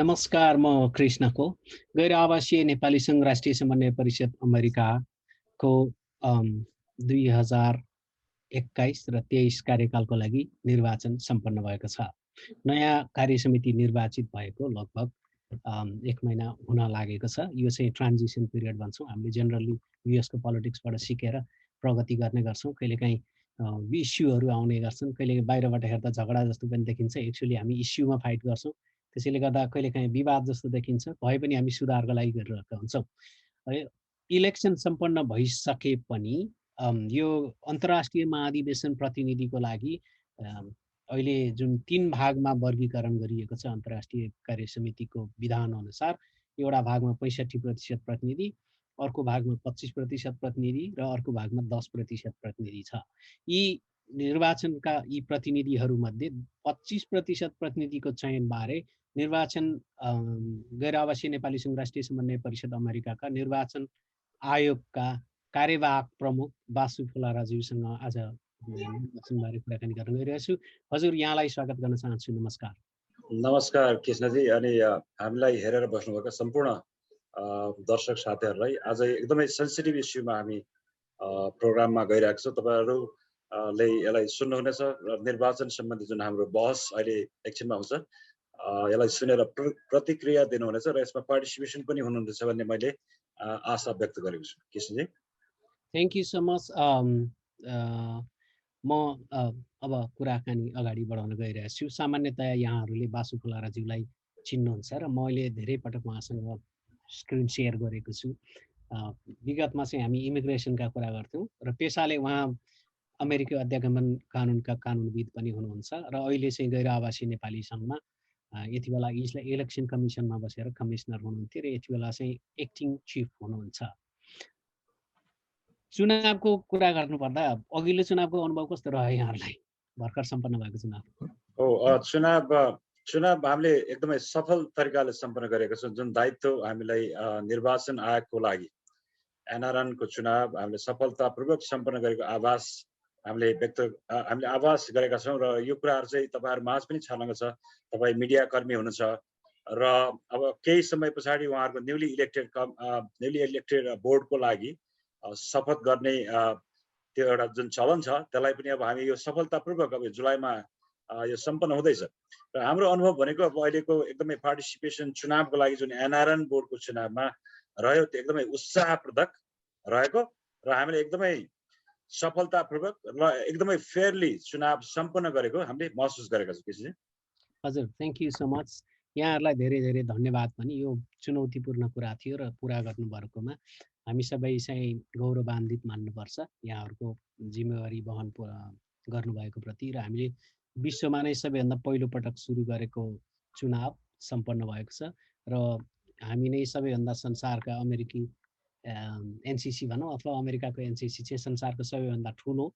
नमस्कार, म कृष्णको गैर आवासीय नेपाली सङ्घ राष्ट्रिय समन्वय परिषद अमेरिकाको 2021 र 23 कार्यकालको लागि निर्वाचन सम्पन्न भएको छ। नयाँ कार्यसमिति निर्वाचित भएको लगभग 1 महिना हुन लागेको छ। यो चाहिँ ट्रान्जिसन पिरियड भन्छौँ। हामीले जेनरली युएसको पोलिटिक्सबाट सिकेर प्रगति गर्ने गर्छौँ। कहिलेकाहीँ इस्युहरू आउने गर्छन्, कहिले बाहिरबाट हेर्दा झगडा जस्तो पनि देखिन्छ। एक्चुअली हामी इस्युमा फाइट गर्छौँ। त्यसैले गर्दा कहिलेकाहीँ विवाद जस्तो देखिन्छ, भए पनि हामी सुधारको लागि गरिरहेका हुन्छौँ। इलेक्सन सम्पन्न भइसके पनि यो अन्तर्राष्ट्रिय महाधिवेशन प्रतिनिधिको लागि अहिले जुन 3 भागमा वर्गीकरण गरिएको छ अन्तर्राष्ट्रिय कार्यसमितिको विधान अनुसार, एउटा भागमा 65% प्रतिनिधि, अर्को भागमा 25% प्रतिनिधि र अर्को भागमा 10% प्रतिनिधि छ। यी निर्वाचनका यी प्रतिनिधिहरूमध्ये 25% प्रतिनिधिको चयनबारे निर्वाचन गैर आवासीय नेपाली सङ्घ राष्ट्रिय समन्वय परिषद अमेरिकाका निर्वाचन आयोगका कार्यवाहक प्रमुख बासु फुलाराज्यूसँग आज निर्वाचनबारे कुराकानी गर्न गइरहेको छु। हजुर, यहाँलाई स्वागत गर्न चाहन्छु। नमस्कार। नमस्कार कृष्णजी, अनि हामीलाई हेरेर बस्नुभएका सम्पूर्ण दर्शक साथीहरूलाई आज एकदमै सेन्सिटिभ इस्युमा हामी प्रोग्राममा गइरहेको छौँ। तपाईँहरूले यसलाई सुन्नुहुनेछ र निर्वाचन सम्बन्धी जुन हाम्रो बहस अहिले एकछिनमा हुन्छ, यसलाई सुनेर प्रतिक्रिया दिनुहुनेछ र यसमा पार्टिसिपेसन पनि हुनुहुनेछ भन्ने मैले आशा व्यक्त गरेको छु। Krishnaji, thank you so much. म अब कुराकानी अगाडि बढाउन गइरहेको छु। सामान्यतया यहाँहरूले बासु फुलाराज्यूलाई चिन्नुहुन्छ र मैले धेरै पटक उहाँसँग स्क्रिन सेयर गरेको छु। विगतमा चाहिँ हामी इमिग्रेसनका कुरा गर्थ्यौँ र पेसाले उहाँ अमेरिकी अध्यागमन कानुनका कानुनविद पनि हुनुहुन्छ र अहिले चाहिँ गैर आवासीय नेपाली सङ्घमा यति बेला इलेक्सन कमिसनमा बसेर कमिसनर हुनुहुन्थ्यो र यति बेला चाहिँ एक्टिङ चिफ हुनुहुन्छ। चुनावको कुरा गर्नुपर्दा अघिल्लो चुनावको अनुभव कस्तो रह्यो यहाँहरूलाई, भर्खर सम्पन्न भएको चुनाव? चुनाव हामीले एकदमै सफल तरिकाले सम्पन्न गरेका छौँ। जुन दायित्व हामीलाई निर्वाचन आयोगको लागि एनआरएनको चुनाव हामीले सफलतापूर्वक सम्पन्न गरेको हामीले आभास गरेका छौँ र यो कुराहरू चाहिँ तपाईँहरू माझ पनि छर्लङ्ग छ। तपाईँ मिडिया कर्मी हुनुहुन्छ र अब केही समय पछाडि उहाँहरूको न्युली इलेक्टेड बोर्डको लागि शपथ गर्ने त्यो एउटा जुन चलन छ, त्यसलाई पनि अब हामी यो सफलतापूर्वक अब जुलाईमा यो सम्पन्न हुँदैछ र हाम्रो अनुभव भनेको अब अहिलेको एकदमै पार्टिसिपेसन चुनावको लागि जुन एनआरएन बोर्डको चुनावमा रह्यो त्यो एकदमै उत्साहप्रदक रहेको र हामीले एकदमै सफलतापूर्वक र एकदमै फेयरली चुनाव सम्पन्न गरेको हामीले महसुस गरेका छौँ। कृष्णजी, हजुर, थ्याङ्क यू सो मच। यहाँहरूलाई धेरै धेरै धन्यवाद पनि। यो चुनौतीपूर्ण कुरा थियो र पुरा गर्नुभएकोमा हामी सबै चाहिँ गौरवान्वित मान्नुपर्छ यहाँहरूको जिम्मेवारी वहन गर्नुभएको प्रति। र हामीले विश्वमा नै सबैभन्दा पहिलोपटक सुरु गरेको चुनाव सम्पन्न भएको छ र हामी नै सबैभन्दा संसारका अमेरिकी एनसिसी भनौँ अथवा अमेरिकाको एनसिसी चाहिँ संसारको सबैभन्दा ठुलो,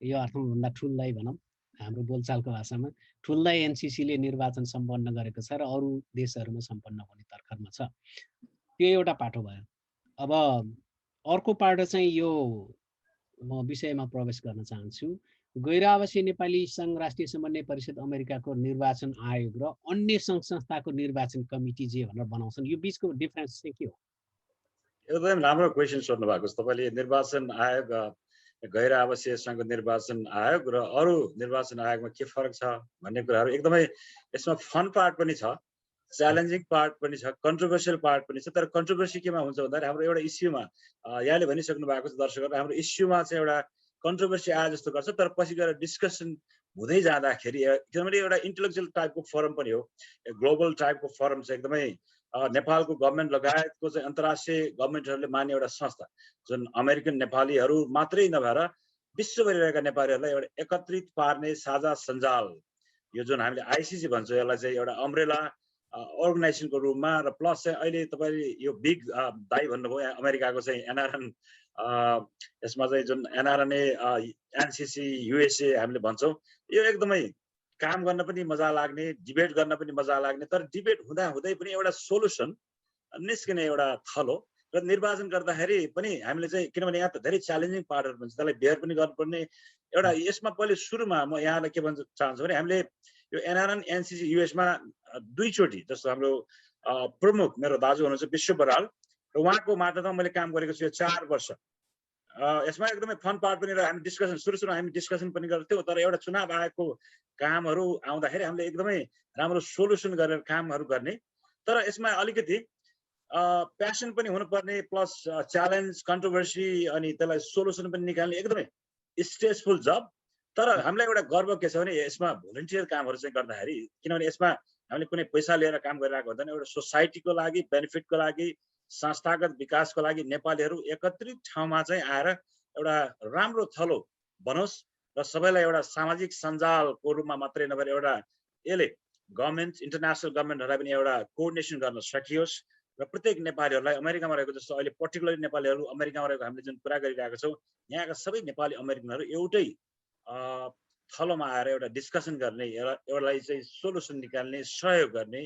यो अर्थमा भन्दा ठुलै भनौँ हाम्रो बोलचालको भाषामा, ठुलै एनसिसीले निर्वाचन सम्पन्न गरेको छ र अरू देशहरूमा सम्पन्न हुने तर्खरमा छ। त्यो एउटा पाटो भयो। अब अर्को पाटो चाहिँ यो म विषयमा प्रवेश गर्न चाहन्छु। गैर आवासीय नेपाली सङ्घ राष्ट्रिय समन्वय परिषद अमेरिकाको निर्वाचन आयोग र अन्य सङ्घ संस्थाको निर्वाचन कमिटी जे भनेर बनाउँछन्, यो बिचको डिफरेन्स चाहिँ के हो? एकदम राम्रो क्वेसन सोध्नु भएको छ तपाईँले। निर्वाचन आयोग, गैर आवासीय सङ्घ निर्वाचन आयोग र अरू निर्वाचन आयोगमा के फरक छ भन्ने कुराहरू एकदमै यसमा फन पार्ट पनि छ, च्यालेन्जिङ पार्ट पनि छ, कन्ट्रोभर्सियल पार्ट पनि छ। तर कन्ट्रोभर्सी केमा हुन्छ भन्दाखेरि हाम्रो एउटा इस्युमा यहाँले भनिसक्नु भएको छ दर्शकहरू, हाम्रो इस्युमा चाहिँ एउटा कन्ट्रोभर्सी आए जस्तो गर्छ, तर पछि गएर डिस्कसन हुँदै जाँदाखेरि, किनभने एउटा इन्टेलेक्चुअल टाइपको फोरम पनि हो, ग्लोबल टाइपको फोरम छ, एकदमै नेपालको गभर्मेन्ट लगायतको चाहिँ अन्तर्राष्ट्रिय गभर्मेन्टहरूले मान्ने एउटा संस्था, जुन अमेरिकन नेपालीहरू मात्रै नभएर विश्वभरि रहेका नेपालीहरूलाई एउटा एकत्रित पार्ने साझा सञ्जाल, यो जुन हामीले आइसिसी भन्छौँ, यसलाई चाहिँ एउटा अम्ब्रेला अर्गनाइजेसनको रूपमा र प्लस चाहिँ अहिले तपाईँले यो बिग दाई भन्नुभयो अमेरिकाको चाहिँ एनआरएन, यसमा चाहिँ जुन एनआरएनए एनसिसी युएसए हामीले भन्छौँ, यो एकदमै काम गर्न पनि मजा लाग्ने, डिबेट गर्न पनि मजा लाग्ने, तर डिबेट हुँदा हुँदै पनि एउटा सोल्युसन निस्किने एउटा थलो र निर्वाचन गर्दाखेरि पनि हामीले चाहिँ, किनभने यहाँ त धेरै च्यालेन्जिङ पार्टहरू पनि छ, त्यसलाई बेयर पनि गर्नुपर्ने एउटा। यसमा पहिले सुरुमा म यहाँलाई के भन्न चाहन्छु भने हामीले यो एनआरएन एनसीसी युएसमा दुईचोटि, जस्तो हाम्रो प्रमुख मेरो दाजु हुनुहुन्छ विश्व बराल, र उहाँको मार्फतमा मैले काम गरेको छु यो 4 वर्ष। यसमा एकदमै फन पार्ट पनि, र हामी डिस्कसन सुरुमा हामी डिस्कसन पनि गर्थ्यौँ, तर एउटा चुनाव आयोगको कामहरू आउँदाखेरि हामीले एकदमै राम्रो सोल्युसन गरेर कामहरू गर्ने। तर यसमा अलिकति प्यासन पनि हुनुपर्ने, प्लस च्यालेन्ज, कन्ट्रोभर्सी, अनि त्यसलाई सोल्युसन पनि निकाल्ने एकदमै स्ट्रेसफुल जब। तर हामीलाई एउटा गर्व के छ भने यसमा भोलिन्टियर कामहरू चाहिँ गर्दाखेरि, किनभने यसमा हामीले कुनै पैसा लिएर काम गरिरहेको हुँदैन, एउटा सोसाइटीको लागि, बेनिफिटको लागि, संस्थागत विकासको लागि नेपालीहरू एकत्रित ठाउँमा चाहिँ आएर एउटा राम्रो थलो बनोस् र सबैलाई एउटा सामाजिक सञ्जालको रूपमा मात्रै नभएर एउटा यसले गभर्मेन्ट, इन्टरनेसनल गभर्मेन्टहरूलाई पनि एउटा कोअर्डिनेसन गर्न सकियोस्, र प्रत्येक नेपालीहरूलाई अमेरिकामा रहेको, जस्तो अहिले पर्टिकुलरली नेपालीहरू अमेरिकामा रहेको हामीले जुन कुरा गरिरहेको छौँ, यहाँका सबै नेपाली अमेरिकनहरू एउटै थलोमा आएर एउटा डिस्कसन गर्ने, एउटालाई चाहिँ सोल्युसन निकाल्ने, सहयोग गर्ने,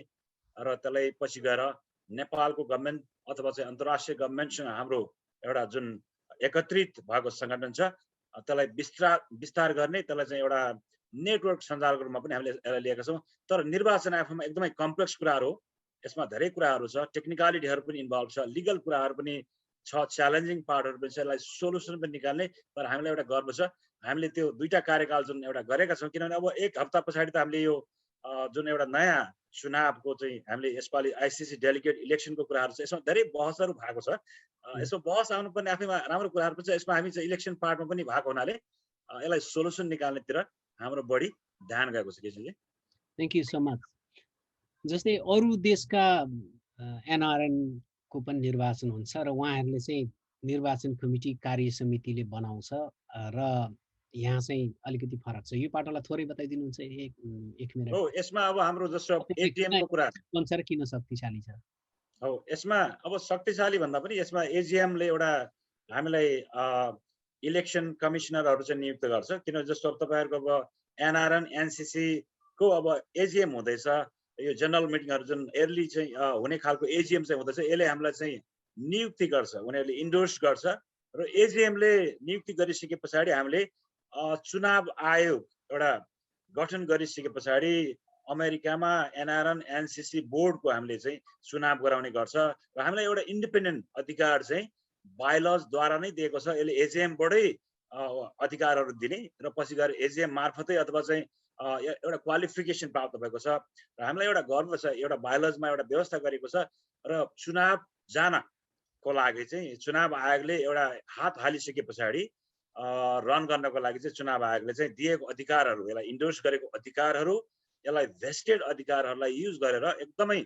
र त्यसलाई पछि गएर नेपालको गभर्मेन्ट अथवा चाहिँ अन्तर्राष्ट्रिय गभर्मेन्टसँग हाम्रो एउटा जुन एकत्रित भएको सङ्गठन छ त्यसलाई विस्तार गर्ने, त्यसलाई चाहिँ एउटा नेटवर्क सञ्जालको रूपमा पनि हामीले यसलाई लिएका छौँ। तर निर्वाचन आयोगमा एकदमै कम्प्लेक्स कुराहरू हो, यसमा धेरै कुराहरू छ, टेक्निकलिटीहरू पनि इन्भल्भ छ, लिगल कुराहरू पनि छ, च्यालेन्जिङ पार्टहरू पनि छ, यसलाई सोल्युसन पनि निकाल्ने। तर हामीलाई एउटा गर्व छ, हामीले त्यो 2टा कार्यकाल जुन एउटा गरेका छौँ, किनभने अब 1 हप्ता पछाडि त हामीले यो जुन एउटा नयाँ चुनावको चाहिँ हामीले यसपालि आइसिसी डेलिगेट इलेक्सनको कुराहरू छ, यसमा धेरै बहसहरू भएको छ। यसमा बहस आउनुपर्ने आफैमा राम्रो कुराहरू पनि छ। यसमा हामी चाहिँ इलेक्सन पार्टमा पनि भएको हुनाले यसलाई सोल्युसन निकाल्नेतिर हाम्रो बढी ध्यान गएको छ। KCG, thank you so much. जस्तै अरू देशका एनआरएन को पनि निर्वाचन हुन्छ र उहाँहरूले चाहिँ निर्वाचन कमिटी कार्य समितिले बनाउँछ, र यहाँ चाहिँ अलिकति फरक छ। यो पाटोलाई थोरै बताइदिनुहुन्छ? एक मिनट। हो, यसमा अब हाम्रो जस्तो एजिएम को कुरा अनुसार किन शक्तिशाली छ? हो, यसमा अब शक्तिशाली भन्दा पनि यसमा एजिएमले एउटा हामीलाई इलेक्सन कमिसनरहरू चाहिँ नियुक्त गर्छ। किनभने जस्तो अब तपाईँहरूको अब एनआरएन एनसीसी को अब एजिएम हुँदैछ, यो जनरल मिटिङहरू जुन एर्ली चाहिँ हुने खालको एजिएम चाहिँ हुँदैछ, यसले हामीलाई चाहिँ नियुक्ति गर्छ, उनीहरूले इन्डोर्स गर्छ, र एजिएमले नियुक्ति गरिसके पछाडि हामीले चुनाव आयोग एउटा गठन गरिसके पछाडि अमेरिकामा एनआरएन एनसीसी बोर्डको हामीले चाहिँ चुनाव गराउने गर्छ, र हामीलाई एउटा इन्डिपेन्डेन्ट अधिकार चाहिँ बाइलजद्वारा नै दिएको छ। यसले एजिएमबाटै अधिकारहरू दिने, र पछि गएर एजिएम मार्फतै अथवा चाहिँ एउटा क्वालिफिकेसन प्राप्त भएको छ, र हामीलाई एउटा गर्व छ, एउटा बायोलजमा एउटा व्यवस्था गरेको छ, र चुनाव जानको लागि चाहिँ चुनाव आयोगले एउटा हात हालिसके पछाडि रन गर्नको लागि चाहिँ चुनाव आयोगले चाहिँ दिएको अधिकारहरू, यसलाई इन्डोर्स गरेको अधिकारहरू, यसलाई भेस्टेड अधिकारहरूलाई युज गरेर एकदमै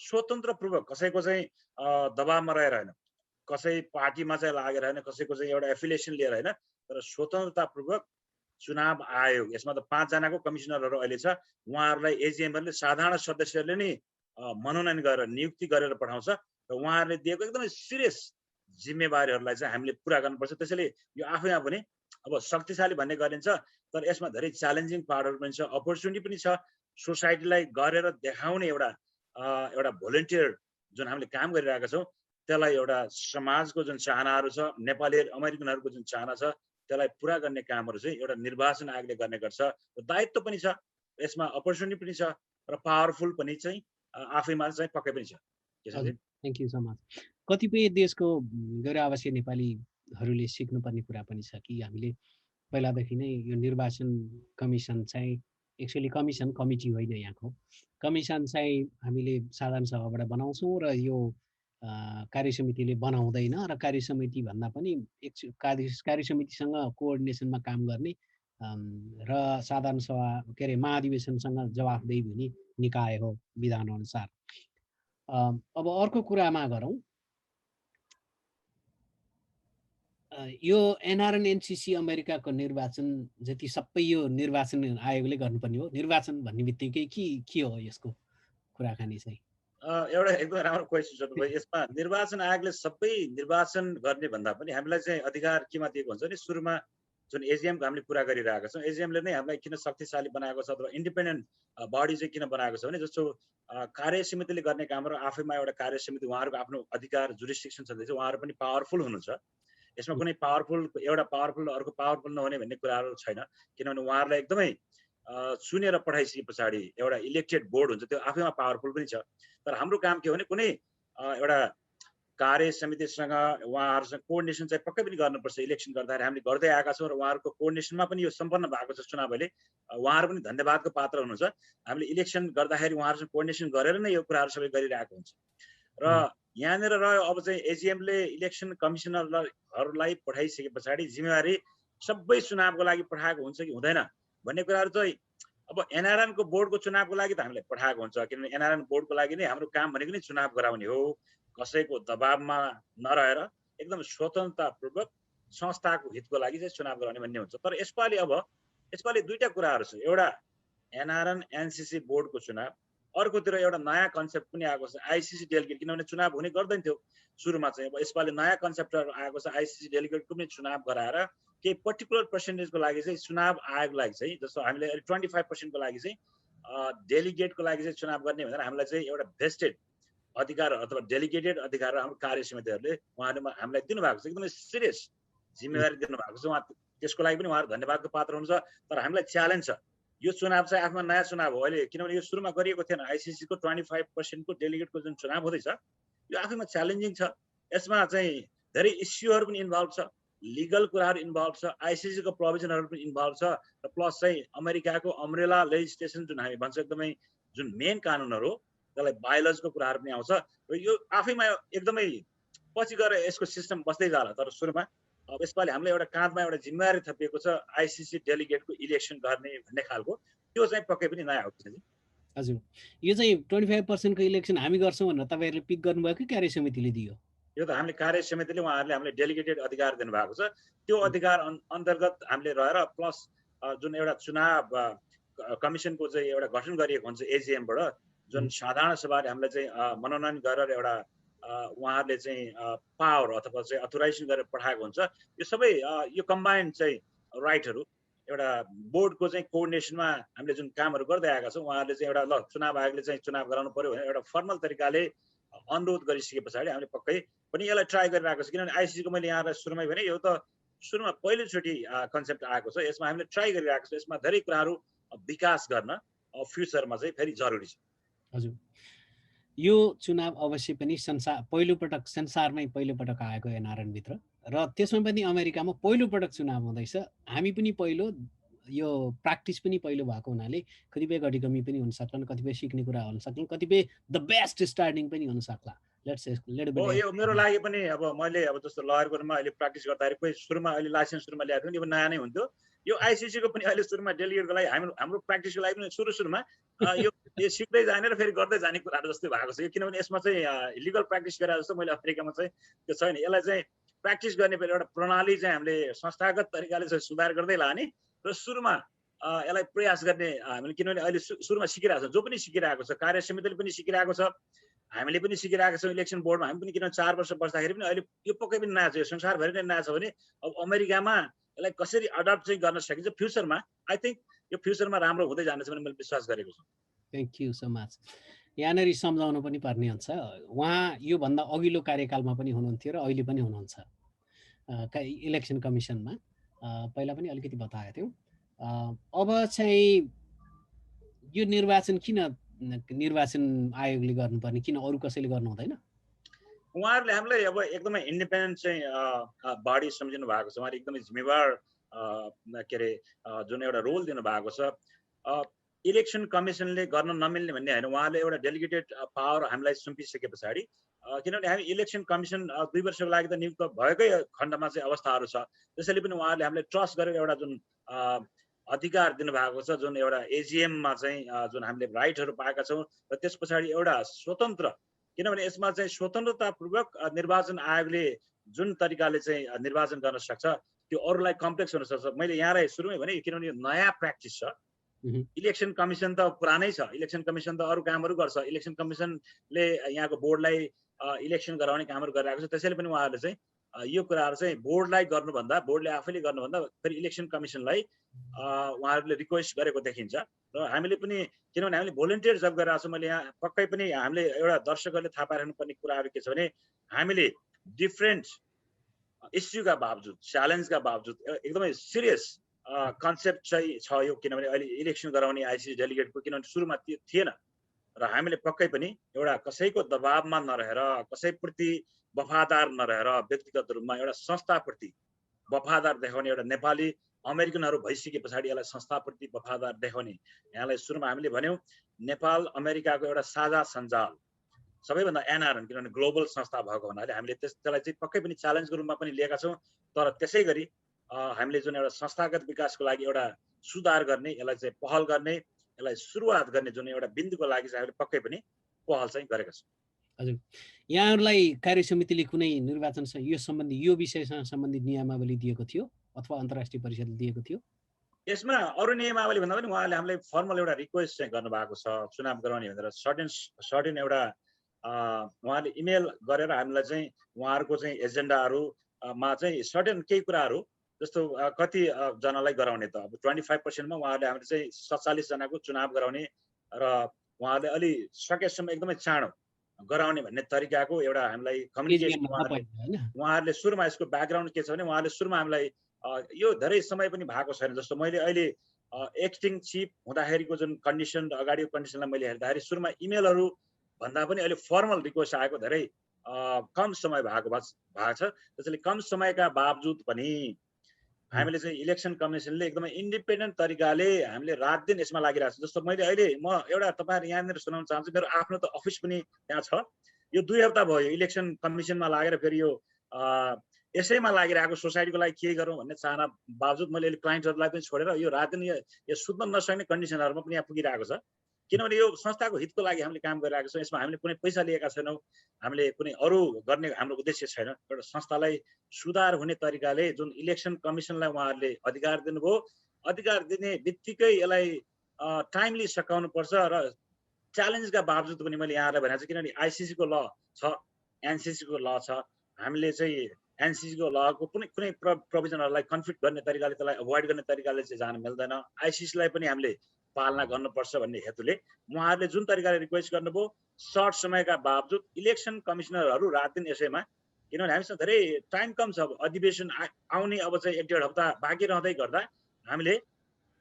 स्वतन्त्रपूर्वक, कसैको चाहिँ दबावमा रहेर होइन, कसै पार्टीमा चाहिँ लागेर होइन, कसैको चाहिँ एउटा एफिलिएसन लिएर होइन, तर स्वतन्त्रतापूर्वक चुनाव आयोग, यसमा त 5 जनाको कमिसनरहरू अहिले छ, उहाँहरूलाई एजिएमले साधारण सदस्यहरूले नै मनोनयन गरेर नियुक्ति गरेर पठाउँछ, र उहाँहरूले दिएको एकदमै सिरियस जिम्मेवारीहरूलाई चाहिँ हामीले पुरा गर्नुपर्छ। त्यसैले यो आफैमा पनि अब शक्तिशाली भन्ने गरिन्छ, तर यसमा धेरै च्यालेन्जिङ पार्टहरू पनि छ, अपर्च्युनिटी पनि छ। सोसाइटीलाई गरेर देखाउने एउटा भोलिन्टियर जुन हामीले काम गरिरहेका छौँ, त्यसलाई एउटा समाजको जुन चाहनाहरू छ, नेपाली अमेरिकनहरूको जुन चाहना छ, त्यसलाई पुरा गर्ने कामहरू चाहिँ एउटा निर्वाचन आयोगले गर्ने गर्छ, र दायित्व पनि छ, यसमा अपर्च्युनिटी पनि छ, र पावरफुल पनि चाहिँ आफैमा चाहिँ पक्कै पनि छ। Thank you so much. कतिपय देशको गैर आवासीय नेपालीहरूले सिक्नुपर्ने कुरा पनि छ कि हामीले पहिलादेखि नै यो निर्वाचन कमिसन चाहिँ एक्चुअली कमिसन, कमिटी होइन यहाँको, कमिसन चाहिँ हामीले साधारण सभाबाट बनाउँछौँ, र यो कार्य समितिले बनाउँदैन, र कार्य समिति भन्दा पनि कार्य समितिसँग कोअर्डिनेसनमा काम गर्ने र साधारण सभा के अरे महाधिवेशनसँग जवाफदेही हुने निकाय हो विधान अनुसार। अब अर्को कुरामा गरौँ, यो एनआरएन एनसीसी अमेरिकाको निर्वाचन जति सबै यो निर्वाचन आयोगले गर्नुपर्ने हो। निर्वाचन भन्ने बित्तिकै के हो यसको कुराकानी चाहिँ? एउटा एकदमै राम्रो क्वेसन सोध्नुभयो। यसमा निर्वाचन आयोगले सबै निर्वाचन गर्ने भन्दा पनि हामीलाई चाहिँ अधिकार केमा दिएको हुन्छ भने, सुरुमा जुन एजिएमको हामीले कुरा गरिरहेका छौँ, एजिएमले नै हामीलाई किन शक्तिशाली बनाएको छ अथवा इन्डिपेन्डेन्ट बडी चाहिँ किन बनाएको छ भने, जस्तो कार्य समितिले गर्ने कामहरू आफैमा एउटा कार्य समिति, उहाँहरूको आफ्नो अधिकार जुरिस्डिक्सन छँदैछ, उहाँहरू पनि पावरफुल हुनुहुन्छ। यसमा कुनै पावरफुल एउटा पावरफुल अर्को पावरफुल नहुने भन्ने कुराहरू छैन, किनभने उहाँहरूलाई एकदमै चुनेर पठाइसके पछाडि एउटा इलेक्टेड बोर्ड हुन्छ, त्यो आफैमा पावरफुल पनि छ। तर हाम्रो काम के हो भने कुनै एउटा कार्य समितिसँग उहाँहरूसँग कोअर्डिनेसन चाहिँ पक्कै पनि गर्नुपर्छ। इलेक्सन गर्दाखेरि हामीले गर्दै आएका छौँ र उहाँहरूको कोअर्डिनेसनमा पनि यो सम्पन्न भएको छ चुनाव अहिले। उहाँहरू पनि धन्यवादको पात्र हुनुहुन्छ। हामीले इलेक्सन गर्दाखेरि उहाँहरूसँग कोअर्डिनेसन गरेर नै यो कुराहरू सबै गरिरहेको हुन्छ। र यहाँनिर रह्यो अब चाहिँ एजिएमले इलेक्सन कमिसनरहरूलाई पठाइसके पछाडि जिम्मेवारी सबै चुनावको लागि पठाएको हुन्छ कि हुँदैन भन्ने कुराहरू चाहिँ अब एनआरएनको बोर्डको चुनावको लागि त हामीले पठाएको हुन्छ, किनभने एनआरएन बोर्डको लागि नै हाम्रो काम भनेको नै चुनाव गराउने हो। कसैको दबावमा नरहेर एकदम स्वतन्त्रतापूर्वक संस्थाको हितको लागि चाहिँ चुनाव गराउने भन्ने हुन्छ। तर यसपालि दुईटा कुराहरू छ। एउटा एनआरएन एनसीसी बोर्डको चुनाव, अर्कोतिर एउटा नयाँ कन्सेप्ट पनि आएको छ आइसिसी डेलिगेट, किनभने चुनाव हुने गर्दैन थियो सुरुमा चाहिँ। अब यसपालि नयाँ कन्सेप्टहरू आएको छ आइसिसी डेलिगेटको पनि चुनाव गराएर केही पर्टिकुलर पर्सेन्टेजको लागि चाहिँ चुनाव आयोगलाई चाहिँ, जस्तो हामीले 25% को लागि चाहिँ डेलिगेटको लागि चाहिँ चुनाव गर्ने भनेर हामीलाई चाहिँ एउटा भेस्टेड अधिकार अथवा डेलिगेटेड अधिकार हाम्रो कार्य समितिहरूले उहाँहरूले हामीलाई दिनुभएको छ। एकदमै सिरियस जिम्मेवारी दिनुभएको छ। उहाँ त्यसको लागि पनि उहाँहरू धन्यवादको पात्र हुनुहुन्छ। तर हामीलाई च्यालेन्ज छ, यो चुनाव चाहिँ आफ्नो नयाँ चुनाव हो अहिले, किनभने यो सुरुमा गरिएको थिएन। आइसिसीको 25% को डेलिगेटको जुन चुनाव हुँदैछ यो आफैमा च्यालेन्जिङ छ। यसमा चाहिँ धेरै इस्युहरू पनि इन्भल्भ छ, लिगल कुराहरू इन्भल्भ छ, आइसिसीको प्रोभिजनहरू पनि इन्भल्भ छ, र प्लस चाहिँ अमेरिकाको अम्ब्रेला लेजिस्लेसन जुन हामी भन्छ एकदमै जुन मेन कानुनहरू हो त्यसलाई बायोलजको कुराहरू पनि आउँछ। र यो आफैमा एकदमै पछि गएर यसको सिस्टम बस्दै जाला। तर सुरुमा अब यसपालि हामीले एउटा काँधमा एउटा जिम्मेवारी थपिएको छ आइसिसी डेलिगेटको इलेक्सन गर्ने भन्ने खालको, त्यो चाहिँ पक्कै पनि नयाँ हो। हजुर, यो चाहिँ 25% को इलेक्सन हामी गर्छौँ भनेर तपाईँहरूले पिक गर्नुभयो कि कार्य समितिले दियो? यो त हामीले कार्य समितिले उहाँहरूले हामीले डेलिगेटेड अधिकार दिनुभएको छ। त्यो अधिकार अन्तर्गत हामीले रहेर प्लस जुन एउटा चुनाव कमिसनको चाहिँ एउटा गठन गरिएको हुन्छ एजिएमबाट, जुन साधारण सभाले हामीलाई चाहिँ मनोनयन गरेर एउटा उहाँहरूले चाहिँ पावर अथवा चाहिँ अथोराइजेसन गरेर पठाएको हुन्छ। यो सबै यो कम्बाइन्ड चाहिँ राइटहरू एउटा बोर्डको चाहिँ कोअर्डिनेसनमा हामीले जुन कामहरू गर्दै आएका छौँ। उहाँहरूले चाहिँ एउटा ल चुनाव आयोगले चाहिँ चुनाव गराउनु पर्यो भनेर एउटा फर्मल तरिकाले अनुरोध गरिसके पछाडि हामीले पक्कै पनि यसलाई ट्राई गरिरहेको छ। किनभने आइसिसीको मैले यहाँलाई सुरुमै भने यो त सुरुमा पहिलोचोटि कन्सेप्ट आएको छ। यसमा हामीले ट्राई गरिरहेको छ। यसमा धेरै कुराहरू विकास गर्न फ्युचरमा चाहिँ फेरि जरुरी छ। हजुर, यो चुनाव अवश्य पनि संसारमै पहिलोपटक आएको एनआरएन भित्र, र त्यसमा पनि अमेरिकामा पहिलोपटक चुनाव हुँदैछ। हामी पनि पहिलो, यो प्र्याक्टिस पनि पहिलो भएको हुनाले कतिपय घटिकमी पनि हुन सक्छन्, कतिपय सिक्ने कुरा हुन सक्छन्, कतिपय द बेस्ट स्टार्टिङ पनि हुन सक्ला। यो मेरो लागि पनि अब मैले अब जस्तो लयरको रूपमा अहिले प्र्याक्टिस गर्दाखेरि कोही सुरुमा अहिले लाइसेन्स सुरुमा ल्याएको थियो नि, यो नयाँ नै हुन्थ्यो। यो आइसिसीको पनि अहिले सुरुमा डेलिगेटको लागि हाम्रो प्र्याक्टिसको लागि पनि सुरुमा यो सिक्दै जाने र फेरि गर्दै जाने कुराहरू जस्तै भएको छ। किनभने यसमा चाहिँ लिगल प्र्याक्टिस गरे जस्तो मैले अमेरिकामा चाहिँ त्यो छैन। यसलाई चाहिँ प्र्याक्टिस गर्ने बेला एउटा प्रणाली चाहिँ हामीले संस्थागत तरिकाले चाहिँ सुधार गर्दै लाने र सुरुमा यसलाई प्रयास गर्ने हामीले, किनभने अहिले सुरुमा सिकिरहेको छ, जो पनि सिकिरहेको छ, कार्य समितिले पनि सिकिरहेको छ, हामीले पनि सिकिरहेको छौँ इलेक्सन बोर्डमा। हामी पनि किनभने 4 वर्ष बस्दाखेरि पनि अहिले यो पक्कै पनि नयाँ छ, यो संसारभरि नै नयाँ छ भने अब अमेरिकामा यसलाई कसरी अडप्ट चाहिँ गर्न सकिन्छ फ्युचरमा, आई थिङ्क यो फ्युचरमा राम्रो हुँदै जानेछ भने मैले विश्वास गरेको छु। Thank you so much. यहाँनिर सम्झाउनु पनि पर्ने हुन्छ, उहाँ योभन्दा अघिल्लो कार्यकालमा पनि हुनुहुन्थ्यो र अहिले पनि हुनुहुन्छ इलेक्सन कमिसनमा। पहिला पनि अलिकति बताएको थियौँ। अब चाहिँ यो निर्वाचन किन निर्वाचन आयोगले गर्नुपर्ने, किन अरू कसैले गर्नु हुँदैन? उहाँहरूले हामीलाई अब एकदमै इन्डिपेन्डेन्ट चाहिँ बडी सम्झिनु भएको छ। उहाँले एकदमै जिम्मेवार के अरे जुन एउटा रोल दिनुभएको छ। इलेक्सन कमिसनले गर्न नमिल्ने भन्ने होइन, उहाँले एउटा डेलिगेटेड पावर हामीलाई सुम्पिसके पछाडि, किनभने हामी इलेक्सन कमिसन 2 वर्षको लागि त नियुक्त भएकै खण्डमा चाहिँ अवस्थाहरू छ। त्यसैले पनि उहाँहरूले हामीलाई ट्रस्ट गरेर एउटा जुन अधिकार दिनुभएको छ, जुन एउटा एजिएममा चाहिँ जुन हामीले राइटहरू पाएका छौँ, र त्यस पछाडि एउटा स्वतन्त्र, किनभने यसमा चाहिँ स्वतन्त्रतापूर्वक निर्वाचन आयोगले जुन तरिकाले चाहिँ निर्वाचन गर्न सक्छ त्यो अरूलाई कम्प्लेक्स हुन सक्छ। मैले यहाँलाई सुरुमै भने किनभने यो नयाँ प्र्याक्टिस छ। इलेक्सन कमिसन त पुरानै छ, इलेक्सन कमिसन त अरू कामहरू गर्छ। इलेक्सन कमिसनले यहाँको बोर्डलाई इलेक्सन गराउने कामहरू गरिरहेको छ। त्यसैले पनि उहाँहरूले चाहिँ यो कुराहरू चाहिँ बोर्डलाई गर्नुभन्दा, बोर्डले आफैले गर्नुभन्दा फेरि इलेक्सन कमिसनलाई उहाँहरूले रिक्वेस्ट गरेको देखिन्छ। र हामीले पनि किनभने हामीले भोलिन्टियर जब गरिरहेको छौँ, मैले यहाँ पक्कै पनि हामीले एउटा दर्शकहरूले थाहा पाइराख्नुपर्ने कुराहरू के छ भने हामीले डिफ्रेन्ट इस्युका बावजुद, च्यालेन्जका बावजुद एकदमै सिरियस कन्सेप्ट चाहिँ छ यो, किनभने अहिले इलेक्सन गराउने आइसिसी डेलिगेटको, किनभने सुरुमा त्यो थिएन र हामीले पक्कै पनि एउटा कसैको दबावमा नरहेर, कसैप्रति वफादार नरहेर, व्यक्तिगत रूपमा एउटा संस्थाप्रति वफादार देखाउने एउटा नेपाली अमेरिकनहरू भइसके पछाडि यसलाई संस्थाप्रति वफादार देखाउने, यहाँलाई सुरुमा हामीले भन्यौँ नेपाल अमेरिकाको एउटा साझा सञ्जाल, सबैभन्दा एनआरएन, किनभने ग्लोबल संस्था भएको हुनाले हामीले त्यसलाई चाहिँ पक्कै पनि च्यालेन्जको रूपमा पनि लिएका छौँ। तर त्यसै गरी हामीले जुन एउटा संस्थागत विकासको लागि एउटा सुधार गर्ने, यसलाई चाहिँ पहल गर्ने, यसलाई सुरुवात गर्ने जुन एउटा बिन्दुको लागि चाहिँ हामीले पक्कै पनि पहल चाहिँ गरेका छौँ। हजुर, यहाँहरूलाई कार्य समितिले कुनै निर्वाचन यो सम्बन्धी यो विषयसँग सम्बन्धित नियमावली दिएको थियो अथवा अन्तर्राष्ट्रिय परिषदले दिएको थियो? यसमा अरू नियमावली भन्दा पनि उहाँले हामीलाई फर्मल एउटा रिक्वेस्ट चाहिँ गर्नुभएको छ चुनाव गराउने भनेर। सर्टेन एउटा उहाँले इमेल गरेर हामीलाई चाहिँ उहाँहरूको चाहिँ एजेन्डाहरूमा चाहिँ सर्टेन केही कुराहरू, जस्तो कति जनालाई गराउने त, अब 25%मा उहाँहरूले हामीले चाहिँ 47 जनाको चुनाव गराउने र उहाँले अलि सकेसम्म एकदमै चाँडो गराउने भन्ने तरिकाको एउटा हामीलाई कम्युनिकेसन उहाँहरूले सुरुमा यसको ब्याकग्राउन्ड के छ भने उहाँहरूले सुरुमा हामीलाई यो धेरै समय पनि भएको छैन। जस्तो मैले अहिले एक्टिङ चिफ हुँदाखेरिको जुन कन्डिसन र अगाडिको कन्डिसनलाई मैले हेर्दाखेरि सुरुमा इमेलहरू भन्दा पनि अहिले फर्मल रिक्वेस्ट आएको धेरै कम समय भएको छ। त्यसैले कम समयका बावजुद पनि हामीले चाहिँ इलेक्सन कमिसनले एकदमै इन्डिपेन्डेन्ट तरिकाले हामीले रात दिन यसमा लागिरहेको छ। जस्तो मैले अहिले म एउटा तपाईँहरू यहाँनिर सुनाउन चाहन्छु, मेरो आफ्नो त अफिस पनि त्यहाँ छ। यो 2 हप्ता भयो इलेक्सन कमिसनमा लागेर फेरि यो यसैमा लागिरहेको सोसाइटीको लागि के गरौँ भन्ने चाहना बावजुद मैले क्लाइन्टहरूलाई पनि छोडेर यो रात दिन यो सुत्न नसक्ने कन्डिसनहरूमा पनि यहाँ पुगिरहेको छ। किनभने यो संस्थाको हितको लागि हामीले काम गरिरहेको छौँ। यसमा हामीले कुनै पैसा लिएका छैनौँ, हामीले कुनै अरू गर्ने हाम्रो उद्देश्य छैन। एउटा संस्थालाई सुधार हुने तरिकाले जुन इलेक्सन कमिसनलाई उहाँहरूले अधिकार दिनुभयो, अधिकार दिने बित्तिकै यसलाई टाइमली सकाउनु पर्छ र च्यालेन्जका बावजुद पनि मैले यहाँलाई भनेको छु, किनभने आइसिसीको ल छ, एनसिसीको ल छ, हामीले चाहिँ एनसिसीको लको कुनै प्रोभिजनहरूलाई कन्फ्लिक्ट गर्ने तरिकाले, त्यसलाई अभोइड गर्ने तरिकाले चाहिँ जान मिल्दैन। आइसिसीलाई पनि हामीले पालना गर्नुपर्छ भन्ने हेतुले उहाँहरूले जुन तरिकाले रिक्वेस्ट गर्नुभयो, सर्ट समयका बावजुद इलेक्सन कमिसनरहरू रात दिन यसैमा, किनभने हामीसँग धेरै टाइम कम छ। अब अधिवेशन आउने अब चाहिँ 1-1.5 हप्ता बाँकी रहँदै गर्दा हामीले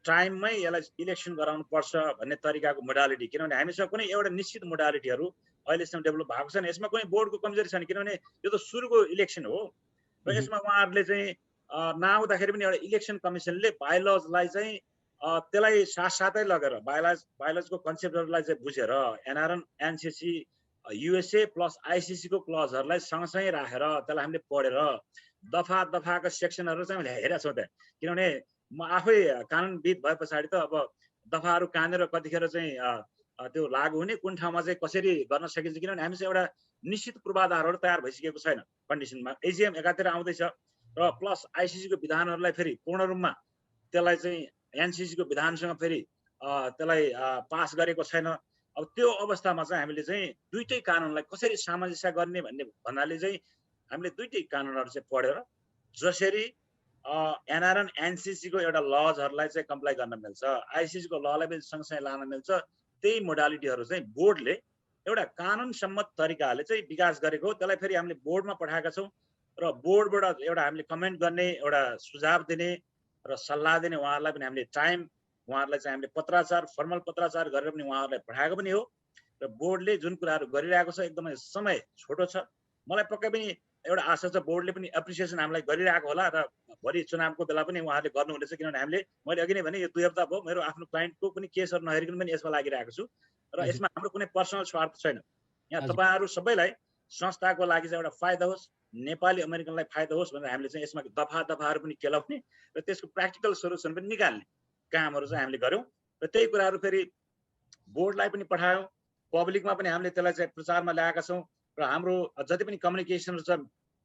टाइममै यसलाई इलेक्सन गराउनु पर्छ भन्ने तरिकाको मोडालिटी, किनभने हामीसँग कुनै एउटा निश्चित मोडालिटीहरू अहिलेसम्म डेभलप भएको छैन। यसमा कुनै बोर्डको कमजोरी छैन, किनभने यो त सुरुको इलेक्सन हो र यसमा उहाँहरूले चाहिँ नआउँदाखेरि पनि एउटा इलेक्सन कमिसनले बायोलजलाई चाहिँ त्यसलाई साथसाथै लगेर बायोलजको कन्सेप्टहरूलाई चाहिँ बुझेर एनआरएन, एनसिसी, युएसए प्लस आइसिसीको क्लजहरूलाई सँगसँगै राखेर त्यसलाई हामीले पढेर दफाका सेक्सनहरू चाहिँ हामीले हेरेका छौँ त्यहाँ। किनभने म आफै कानुनविद भए पछाडि त अब दफाहरू कहाँनिर कतिखेर चाहिँ त्यो लागू हुने, कुन ठाउँमा चाहिँ कसरी गर्न सकिन्छ, किनभने हामीसँग एउटा निश्चित पूर्वाधारहरू तयार भइसकेको छैन कन्डिसनमा। एजिएम एकातिर आउँदैछ र प्लस आइसिसीको विधानहरूलाई फेरि पूर्ण रूपमा त्यसलाई चाहिँ एनसिसीको विधानसँग फेरि त्यसलाई पास गरेको छैन। अब त्यो अवस्थामा चाहिँ हामीले चाहिँ दुईटै कानुनलाई कसरी सामञ्जस्य गर्ने भन्ने भन्नाले चाहिँ हामीले दुईटै कानुनहरू चाहिँ पढेर जसरी एनआरएन एनसिसीको एउटा लजहरूलाई चाहिँ कम्प्लाई गर्न मिल्छ, आइसिसीको ललाई पनि सँगसँगै लान मिल्छ, त्यही मोडालिटीहरू चाहिँ बोर्डले एउटा कानुन सम्मत तरिकाले चाहिँ विकास गरेको हो। त्यसलाई फेरि हामीले बोर्डमा पठाएका छौँ र बोर्डबाट एउटा हामीले कमेन्ट गर्ने, एउटा सुझाव दिने र सल्लाह दिने उहाँहरूलाई पनि हामीले टाइम, उहाँहरूलाई चाहिँ हामीले पत्राचार, फर्मल पत्राचार गरेर पनि उहाँहरूलाई पठाएको पनि हो। र बोर्डले जुन कुराहरू गरिरहेको छ एकदमै समय छोटो छ। मलाई पक्कै पनि एउटा आशा छ बोर्डले पनि एप्रिसिएसन हामीलाई गरिरहेको होला र भोलि चुनावको बेला पनि उहाँहरूले गर्नुहुनेछ। किनभने हामीले, मैले अघि नै भने, यो 2 हप्ता भयो मेरो आफ्नो क्लाइन्टको पनि केसहरू नहेरिकन पनि यसमा लागिरहेको छु र यसमा हाम्रो कुनै पर्सनल स्वार्थ छैन। यहाँ तपाईँहरू सबैलाई संस्थाको लागि चाहिँ एउटा फाइदा होस्, नेपाली अमेरिकनलाई फाइदा होस् भनेर हामीले चाहिँ यसमा दफाहरू पनि केलाउने र त्यसको प्र्याक्टिकल सोल्युसन पनि निकाल्ने कामहरू चाहिँ हामीले गऱ्यौँ। र त्यही कुराहरू फेरि बोर्डलाई पनि पठायौँ, पब्लिकमा पनि हामीले त्यसलाई चाहिँ प्रचारमा ल्याएका छौँ। र हाम्रो जति पनि कम्युनिकेसनहरू छ,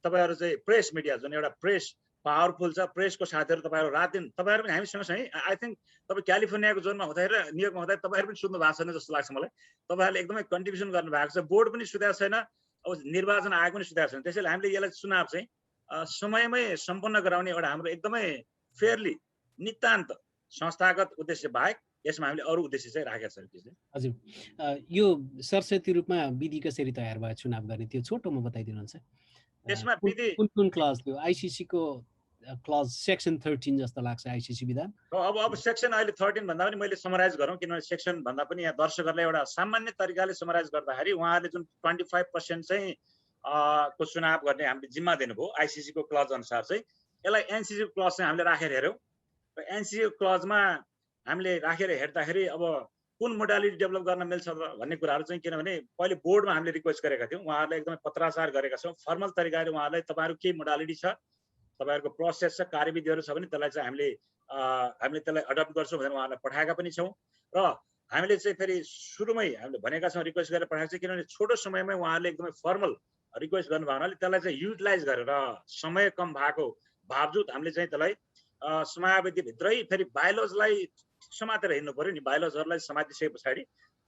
तपाईँहरू चाहिँ प्रेस मिडिया, जुन एउटा प्रेस पावरफुल छ, प्रेसको साथीहरू तपाईँहरू रात दिन, तपाईँहरू पनि हामी सँगसँगै, आई थिङ्क तपाईँ क्यालिफोर्नियाको जोनमा हुँदाखेरि र न्युयोर्कमा हुँदाखेरि तपाईँहरू पनि सुन्नु भएको छैन जस्तो लाग्छ मलाई। तपाईँहरूले एकदमै कन्ट्रिब्युसन गर्नुभएको छ। बोर्ड पनि सुधार छैन, अब निर्वाचन आयोग पनि सुधार छैन। त्यसैले हामीले यसलाई चुनाव चाहिँ समयमै सम्पन्न गराउने एउटा हाम्रो एकदमै फेयरली नितान्त संस्थागत उद्देश्य बाहेक यसमा हामीले अरू उद्देश्य चाहिँ राखेका छौँ। हजुर, यो सरस्वती रूपमा विधि कसरी तयार भयो चुनाव गर्ने, त्यो छोटोमा बताइदिनुहुन्छ? यसमा विधि कुन क्लज थियो? आइसिसीको क्लज सेक्सन 13 जस्तो लाग्छ आइसिसी विधान। अब सेक्सन अहिले 13 भन्दा पनि मैले समराइज गरौँ, किनभने सेक्सन भन्दा पनि यहाँ दर्शकहरूलाई एउटा सामान्य तरिकाले समराइज गर्दाखेरि उहाँहरूले जुन 25% चाहिँ को चुनाव गर्ने हामीले जिम्मा दिनुभयो आइसिसी को क्लज अनुसार चाहिँ, यसलाई एनसिसी क्लज चाहिँ हामीले राखेर हेऱ्यौँ र एनसिसी क्लजमा हामीले राखेर हेर्दाखेरि अब कुन मोडालिटी डेभलप गर्न मिल्छ भन्ने कुराहरू चाहिँ, किनभने पहिले बोर्डमा हामीले रिक्वेस्ट गरेका थियौँ, उहाँहरूले एकदमै पत्राचार गरेका छौँ फर्मल तरिकाले उहाँहरूलाई तपाईँहरू के मोडालिटी छ, तपाईँहरूको प्रोसेस छ, कार्यविधिहरू छ भने त्यसलाई चाहिँ हामीले त्यसलाई अडप्ट गर्छौँ भनेर उहाँहरूलाई पठाएका पनि छौँ। र हामीले चाहिँ फेरि सुरुमै हामीले भनेका छौँ, रिक्वेस्ट गरेर पठाएको छ, किनभने छोटो समयमै उहाँहरूले एकदमै फर्मल रिक्वेस्ट गर्नुभयो हुनाले त्यसलाई चाहिँ युटिलाइज गरेर समय कम भएको बावजुद हामीले चाहिँ त्यसलाई समयावधिभित्रै फेरि बायोलोजलाई समातेर हिँड्नु पर्यो नि, बायोलोजहरूलाई समातिसके पछाडि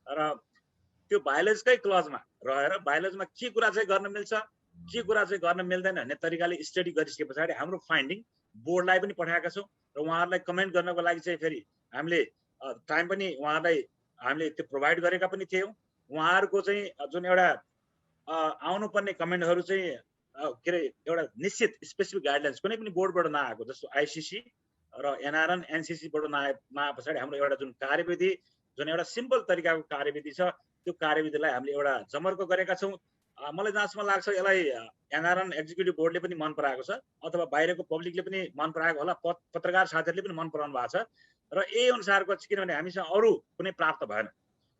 र त्यो बायोलोजकै क्लजमा रहेर बायोलोजमा के कुरा चाहिँ गर्न मिल्छ, के कुरा चाहिँ गर्न मिल्दैन भन्ने तरिकाले स्टडी गरिसके पछाडि हाम्रो फाइन्डिङ बोर्डलाई पनि पठाएका छौँ र उहाँहरूलाई कमेन्ट गर्नको लागि चाहिँ फेरि हामीले टाइम पनि उहाँहरूलाई हामीले त्यो प्रोभाइड गरेका पनि थियौँ। उहाँहरूको चाहिँ जुन एउटा आउनुपर्ने कमेन्टहरू चाहिँ के अरे एउटा निश्चित स्पेसिफिक गाइडलाइन्स कुनै पनि बोर्डबाट नआएको, जस्तो आइसिसी र एनआरएन एनसिसीबाट नआए पछाडि हाम्रो एउटा जुन कार्यविधि, जुन एउटा सिम्पल तरिकाको कार्यविधि छ, त्यो कार्यविधिलाई हामीले एउटा जमर्को गरेका छौँ। मलाई जहाँसम्म लाग्छ यसलाई एनआरएन एक्जिक्युटिभ बोर्डले पनि मन पराएको छ अथवा बाहिरको पब्लिकले पनि मन पराएको होला, पत्रकार साथीहरूले पनि मन पराउनु भएको छ र यही अनुसारको, किनभने हामीसँग अरू कुनै प्राप्त भएन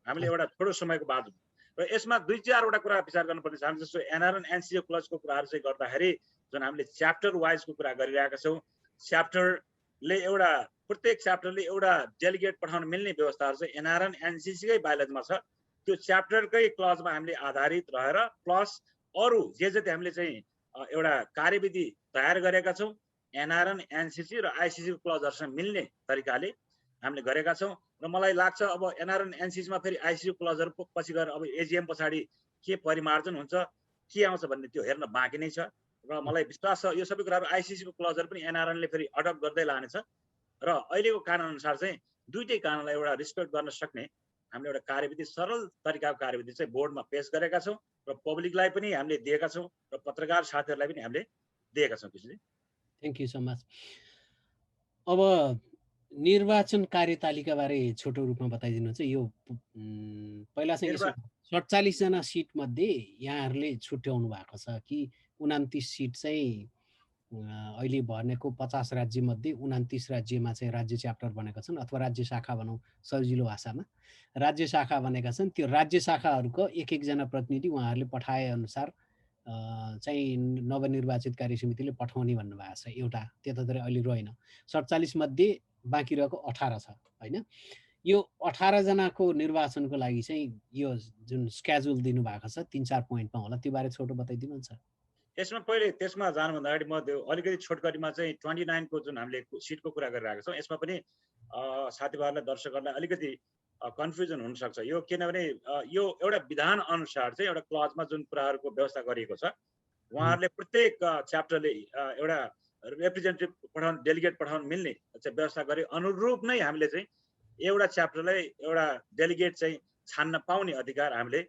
हामीले एउटा छोटो समयको बावजुद। र यसमा 2-4वटा कुरा विचार गर्नुपर्ने छ, जस्तो एनआरएन एनसिसी क्लजको कुराहरू चाहिँ गर्दाखेरि जुन हामीले च्याप्टर वाइजको कुरा गरिरहेका छौँ, च्याप्टरले एउटा प्रत्येक च्याप्टरले एउटा डेलिगेट पठाउन मिल्ने व्यवस्थाहरू चाहिँ एनआरएन एनसिसीकै बायोलोजमा छ। त्यो च्याप्टरकै क्लजमा हामीले आधारित रहेर प्लस अरू जे जति हामीले चाहिँ एउटा कार्यविधि तयार गरेका छौँ एनआरएन एनसिसी र आइसिसीको क्लजहरूसँग मिल्ने तरिकाले हामीले गरेका छौँ। र मलाई लाग्छ अब एनआरएन एनसिसीमा फेरि आइसिसी क्लजहरू पछि गएर अब एजिएम पछाडि के परिमार्जन हुन्छ, के आउँछ भन्ने त्यो हेर्न बाँकी नै छ। र मलाई विश्वास छ यो सबै कुराहरू आइसिसीको क्लजहरू पनि एनआरएनले फेरि अडप्ट गर्दै लानेछ र अहिलेको कानुन अनुसार चाहिँ दुईटै कानुनलाई एउटा रिस्पेक्ट गर्न सक्ने हामीले एउटा कार्यविधि, सरल तरिकाको कार्यविधि चाहिँ बोर्डमा पेश गरेका छौँ र पब्लिकलाई पनि हामीले दिएका छौँ र पत्रकार साथीहरूलाई पनि हामीले दिएका छौँ। Krishnaji thank you so much. अब निर्वाचन कार्यतालिका बारे छोटो रूपमा बताइदिनुहुन्छ। यो पहिला चाहिँ 47 जना सिट मध्ये यहाँहरूले छुट्याउनु भएको छ कि 29 सिट चाहिँ अहिले भनेको 50 राज्य मध्ये 29 राज्यमा चाहिँ राज्य च्याप्टर बनेका छन् अथवा राज्य शाखा भनौँ सजिलो भाषामा, राज्य शाखा बनेका छन्। त्यो राज्य शाखाहरूको एक जना प्रतिनिधि उहाँहरूले पठाए अनुसार चाहिँ नवनिर्वाचित कार्यसमितिले पठाउने भन्नुभएको छ एउटा, त्यतातिर अहिले रहेन। 47 मध्ये बाँकी रहेको 18 छ होइन। यो 18 जनाको निर्वाचनको लागि चाहिँ यो जुन स्केड्युल दिनुभएको छ 3-4 पोइन्टमा होला, त्यो बारे छोटो बताइदिनुहुन्छ। यसमा पहिले त्यसमा जानुभन्दा अगाडि म त्यो अलिकति छोटकरीमा चाहिँ 29 को जुन हामीले सिटको कुरा गरिरहेका छौँ, यसमा पनि साथीभाइहरूलाई दर्शकहरूलाई अलिकति कन्फ्युजन हुनसक्छ यो, किनभने यो एउटा विधान अनुसार चाहिँ एउटा क्लजमा जुन कुराहरूको व्यवस्था गरिएको छ, उहाँहरूले प्रत्येक च्याप्टरले एउटा रिप्रेजेन्टेटिभ पठाउन, डेलिगेट पठाउन मिल्ने चाहिँ व्यवस्था गरे अनुरूप नै हामीले चाहिँ एउटा च्याप्टरलाई एउटा डेलिगेट चाहिँ छान्न पाउने अधिकार हामीले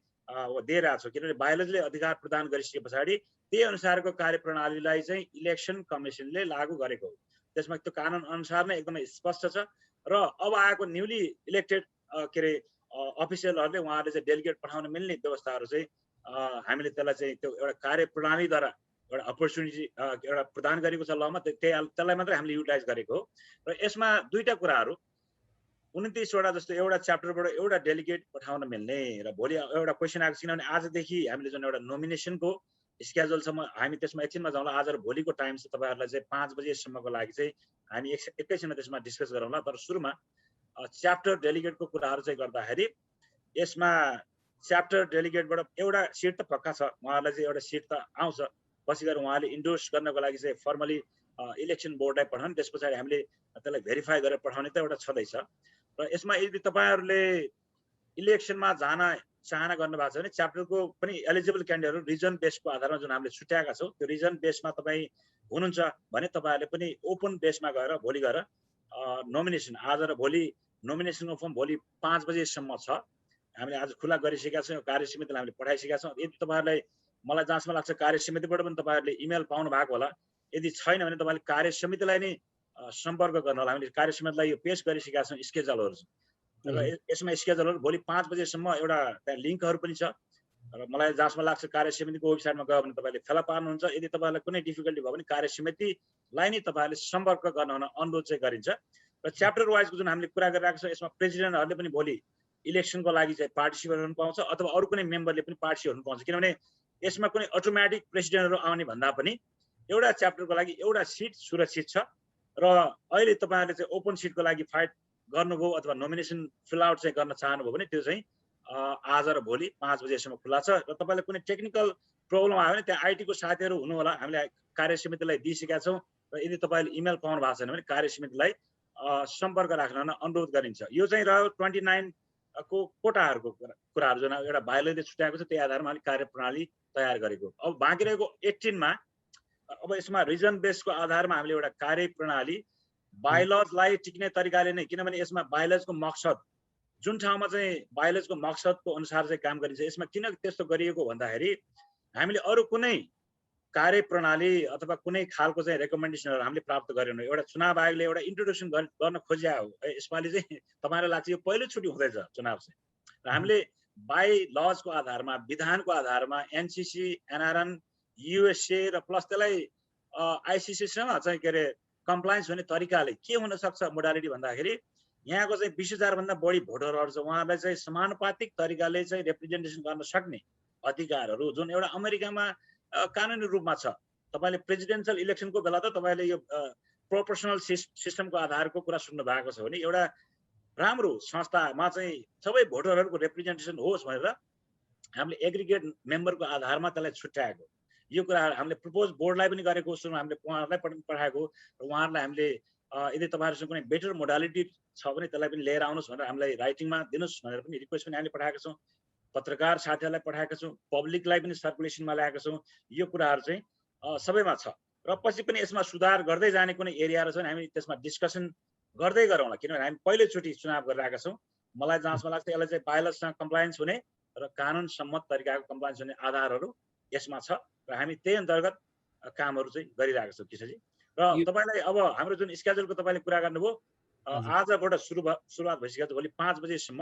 दिइरहेको छौँ, किनभने बायोलोजीले अधिकार प्रदान गरिसके पछाडि त्यही अनुसारको कार्यप्रणालीलाई चाहिँ इलेक्सन कमिसनले लागू गरेको हो। त्यसमा त्यो कानुन अनुसार नै एकदमै स्पष्ट छ। र अब आएको न्युली इलेक्टेड के अरे अफिसियलहरूले उहाँहरूले चाहिँ डेलिगेट पठाउन मिल्ने व्यवस्थाहरू चाहिँ हामीले त्यसलाई चाहिँ त्यो एउटा कार्यप्रणालीद्वारा एउटा अपर्च्युनिटी एउटा प्रदान गरेको छ लमा, त्यसलाई मात्रै हामीले युटिलाइज गरेको हो। र यसमा दुईटा कुराहरू 29वटा जस्तो एउटा च्याप्टरबाट एउटा डेलिगेट पठाउन मिल्ने र भोलि एउटा क्वेसन आएको छ, किनभने आजदेखि हामीले जुन एउटा नोमिनेसनको स्केड्युलसम्म हामी त्यसमा एकछिनमा जाउँला। आज र भोलिको टाइम चाहिँ तपाईँहरूलाई चाहिँ 5 बजेसम्मको लागि चाहिँ हामी एकैछिनमा त्यसमा डिस्कस गरौँला। तर सुरुमा च्याप्टर डेलिगेटको कुराहरू चाहिँ गर्दाखेरि यसमा च्याप्टर डेलिगेटबाट एउटा सिट त पक्का छ, उहाँहरूलाई चाहिँ एउटा सिट त आउँछ। पछि गएर उहाँले इन्डोर्स गर्नको लागि चाहिँ फर्मली इलेक्सन बोर्डलाई पठाउने, त्यस पछाडि हामीले त्यसलाई भेरिफाई गरेर पठाउने त एउटा छँदैछ। र यसमा यदि तपाईँहरूले इलेक्सनमा जान चाहना गर्नुभएको छ भने च्याप्टरको पनि एलिजिबल क्यान्डिडेटहरू रिजन बेसको आधारमा जुन हामीले छुट्याएका छौँ, त्यो रिजन बेसमा तपाईँ हुनुहुन्छ भने तपाईँहरूले पनि ओपन बेसमा गएर भोलि गएर नोमिनेसन, आज र भोलि नोमिनेसनको फर्म भोलि 5 बजेसम्म छ, हामीले आज खुला गरिसकेका छौँ, कार्यसमितिलाई हामीले पठाइसकेका छौँ। यदि तपाईँहरूलाई, मलाई जहाँसम्म लाग्छ कार्यसमितिबाट पनि तपाईँहरूले इमेल पाउनु भएको होला, यदि छैन भने तपाईँले कार्य समितिलाई नै सम्पर्क गर्नु होला। हामीले कार्य समितिलाई यो पेश गरिसकेका छौँ स्केड्युलहरू र यसमा स्केड्युलहरू भोलि 5 बजेसम्म एउटा त्यहाँ लिङ्कहरू पनि छ र मलाई जहाँसम्म लाग्छ कार्य समितिको वेबसाइटमा गयो भने तपाईँले फेला पार्नुहुन्छ। यदि तपाईँलाई कुनै डिफिकल्टी भयो भने कार्य समितिलाई नै तपाईँहरूले सम्पर्क गर्न हुन अनुरोध चाहिँ गरिन्छ। र च्याप्टर वाइजको जुन हामीले कुरा गरिरहेको छ यसमा प्रेसिडेन्टहरूले पनि भोलि इलेक्सनको लागि चाहिँ पार्टिसिपेट गर्नु पाउँछ अथवा अरू कुनै मेम्बरले पनि पार्टिसिपेट गर्नु पाउँछ। किनभने यसमा कुनै अटोमेटिक प्रेसिडेन्टहरू आउने भन्दा पनि एउटा च्याप्टरको लागि एउटा सिट सुरक्षित छ र अहिले तपाईँहरूले चाहिँ ओपन सिटको लागि फाइट गर्नुभयो अथवा नोमिनेसन फिल आउट चाहिँ गर्न चाहनुभयो भने त्यो चाहिँ आज र भोलि 5 बजेसम्म खुला छ। र तपाईँलाई कुनै टेक्निकल प्रब्लम आयो भने त्यहाँ आइटीको साथीहरू हुनु होला। हामीले कार्य समितिलाई दिइसकेका छौँ र यदि तपाईँले इमेल पाउनु भएको छैन भने कार्य समितिलाई सम्पर्क राख्न अनुरोध गरिन्छ। यो चाहिँ रह्यो 29 को कोटाहरूको कुराहरू जुन एउटा बायोलोजीले छुट्याएको छ त्यही आधारमा हामीले कार्यप्रणाली तयार गरेको। अब बाँकी रहेको 18 मा अब यसमा रिजन बेसको आधारमा हामीले एउटा कार्यप्रणाली बायोलजलाई टिक्ने तरिकाले नै, किनभने यसमा बायोलजको मकसद जुन ठाउँमा चाहिँ बायोलजको मकसदको अनुसार चाहिँ काम गरिन्छ। यसमा किन त्यस्तो गरिएको भन्दाखेरि हामीले अरू कुनै कार्यप्रणाली अथवा कुनै खालको चाहिँ रेकमेन्डेसनहरू हामीले प्राप्त गरेनौँ। एउटा चुनाव आयोगले एउटा इन्ट्रोडक्सन गर्न खोज्या हो। यसपालि चाहिँ तपाईँलाई लाग्छ यो पहिलोचोटि हुँदैछ चुनाव चाहिँ। र हामीले बाई लजको आधारमा, विधानको आधारमा एनसीसी, एनआरएन, युएसए र प्लस त्यसलाई आइसिसीसँग चाहिँ के अरे कम्प्लायन्स हुने तरिकाले के हुन सक्छ मोडालिटी भन्दाखेरि यहाँको चाहिँ 20,000 भन्दा बढी भोटरहरू छ। उहाँहरूलाई चाहिँ समानुपातिक तरिकाले चाहिँ रिप्रेजेन्टेसन गर्न सक्ने अधिकारहरू जुन एउटा अमेरिकामा कानुनी रूपमा छ। तपाईँले प्रेसिडेन्सियल इलेक्सनको बेला त तपाईँले यो प्रोपोर्सनल सिस्टमको आधारको कुरा सुन्नु भएको छ भने एउटा राम्रो संस्थामा चाहिँ सबै भोटरहरूको रिप्रेजेन्टेसन होस् भनेर हामीले एग्रिगेट मेम्बरको आधारमा त्यसलाई छुट्याएको। यो कुरा हामीले प्रपोज बोर्डलाई पनि गरेको, सुरुमा हामीले उहाँहरूलाई पठाएको र उहाँहरूलाई हामीले यदि तपाईँहरूसँग कुनै बेटर मोडालिटी छ भने त्यसलाई पनि लिएर आउनुहोस् भनेर हामीलाई राइटिङमा दिनुहोस् भनेर पनि रिक्वेस्ट पनि हामीले पठाएका छौँ। पत्रकार साथीहरूलाई पठाएका छौँ, पब्लिकलाई पनि सर्कुलेसनमा ल्याएका छौँ। यो कुराहरू चाहिँ सबैमा छ र पछि पनि यसमा सुधार गर्दै जाने कुनै एरियाहरू छ भने हामी त्यसमा डिस्कसन गर्दै गरौँला। किनभने हामी पहिलोचोटि चुनाव गरिरहेका छौँ। मलाई जहाँसम्म लाग्छ यसलाई चाहिँ बायोलजसँग कम्प्लायन्स हुने र कानुन सम्मत तरिकाको कम्प्लायन्स हुने आधारहरू यसमा छ र हामी त्यही अन्तर्गत कामहरू चाहिँ गरिरहेका छौँ किशोरजी। र तपाईँलाई अब हाम्रो जुन स्केड्युलको तपाईँले कुरा गर्नुभयो आजबाट सुरुवात भइसकेको छ। भोलि 5 बजेसम्म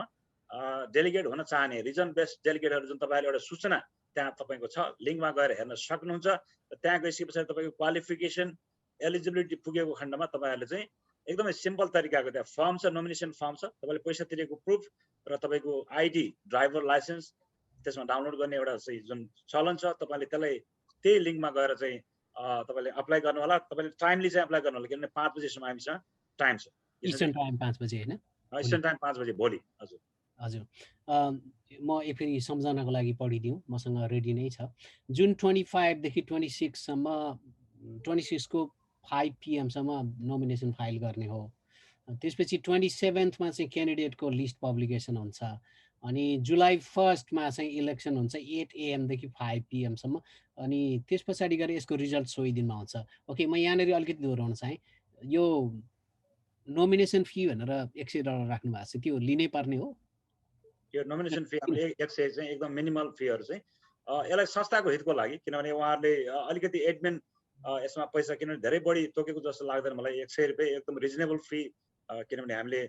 डेलिगेट हुन चाहने रिजन बेस्ड डेलिगेटहरू जुन तपाईँले एउटा सूचना त्यहाँ तपाईँको छ, लिङ्कमा गएर हेर्न सक्नुहुन्छ। र त्यहाँ गइसके पछाडि तपाईँको क्वालिफिकेसन एलिजिबिलिटी पुगेको खण्डमा तपाईँहरूले चाहिँ एकदमै सिम्पल तरिकाको त्यहाँ फर्म छ, नोमिनेसन फर्म छ, तपाईँले पैसा तिरेको प्रुफ र तपाईँको आइडी, ड्राइभर लाइसेन्स त्यसमा डाउनलोड गर्ने एउटा चाहिँ जुन चलन छ तपाईँले त्यसलाई त्यही लिङ्कमा गएर चाहिँ तपाईँले अप्लाई गर्नु होला। तपाईँले टाइमली चाहिँ अप्लाई गर्नु होला किनभने 5 बजेसम्म हामीसँग टाइम छ। इस्टर्न टाइम 5 बजे हैन? इस्टर्न टाइम 5 बजे भोलि। हजुर हजुर म फेरि सम्झनाको लागि पढिदिउँ, मसँग रेडी नै छ। जुन 25 देखि 26 सम्म 26 को 5 PM सम्म नोमिनेसन फाइल गर्ने हो। त्यसपछि 27 मा चाहिँ क्यान्डिडेटको लिस्ट पब्लिकेसन हुन्छ। अनि जुलाई 1 मा चाहिँ इलेक्सन हुन्छ 8 AM देखि 5 PM सम्म। अनि त्यस पछाडि गएर यसको रिजल्ट सोही दिनमा आउँछ। ओके, म यहाँनिर अलिकति दोहोऱ्याउन चाहेँ। यो नोमिनेसन फी भनेर $100 राख्नु भएको छ, त्यो लिनै पर्ने हो? यो नोमिनेसन फी हामीले 100 चाहिँ एकदम मिनिमल फीहरू चाहिँ यसलाई संस्थाको हितको लागि, किनभने उहाँहरूले अलिकति एडमिन यसमा पैसा किनभने धेरै बढी तोकेको जस्तो लाग्दैन मलाई। 100 रुपियाँ एकदम रिजनेबल फी, किनभने हामीले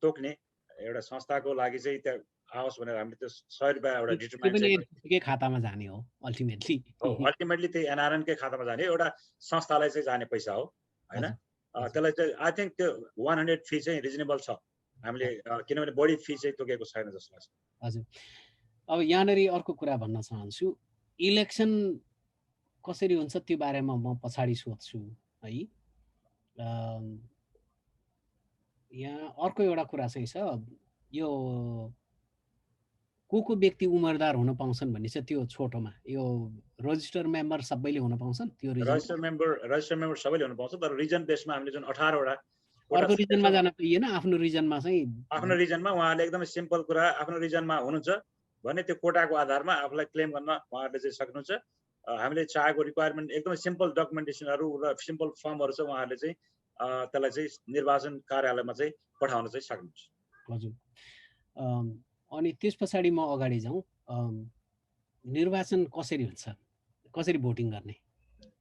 तोक्ने एउटा संस्थाको लागि चाहिँ त्यहाँ आओस् भनेर हामीले त्यो 100 रुपियाँ एउटा डिटरमाइन खातामा जाने हो अल्टिमेटली। अल्टिमेटली त्यही एनआरएनकै खातामा जाने एउटा संस्थालाई चाहिँ जाने पैसा हो हैन। त्यसलाई चाहिँ आई थिंक त्यो 100 फी चाहिँ रिजनेबल छ हामीले, किनभने बढी फी चाहिँ तोकेको छैन जस्तो लाग्छ। हजुर, अब यहाँनिर अर्को कुरा भन्न चाहन्छु, इलेक्सन कसरी हुन्छ त्यो बारेमा म पछाडि सोध्छु है। यहाँ अर्को एउटा कुरा चाहिँ छ, यो को व्यक्ति उम्मेदवार हुन पाउँछन् भन्ने छ त्यो छोटोमा। यो रजिस्टर मेम्बर सबैले हुन पाउँछन्? त्यो रजिस्टर मेम्बर सबैले हुन पाउँछ, तर रिजन बेसमा हामीले जुन 18 वटा अर्को रिजनमा जान पाइएन, आफ्नो रिजनमा चाहिँ आफ्नो रिजनमा उहाँहरूले एकदमै सिम्पल कुरा, आफ्नो रिजनमा हुनुहुन्छ भने त्यो कोटाको आधारमा आफूलाई क्लेम गर्न उहाँहरूले चाहिँ सक्नुहुन्छ। हामीले चाहेको रिक्वायरमेन्ट एकदमै सिम्पल डकुमेन्टेसनहरू र सिम्पल फर्महरू छ, उहाँहरूले चाहिँ त्यसलाई चाहिँ निर्वाचन कार्यालयमा चाहिँ पठाउन चाहिँ सक्नुहुन्छ। हजुर, अनि त्यस पछाडि म अगाडि जाउँ, निर्वाचन कसरी हुन्छ, कसरी भोटिङ गर्ने?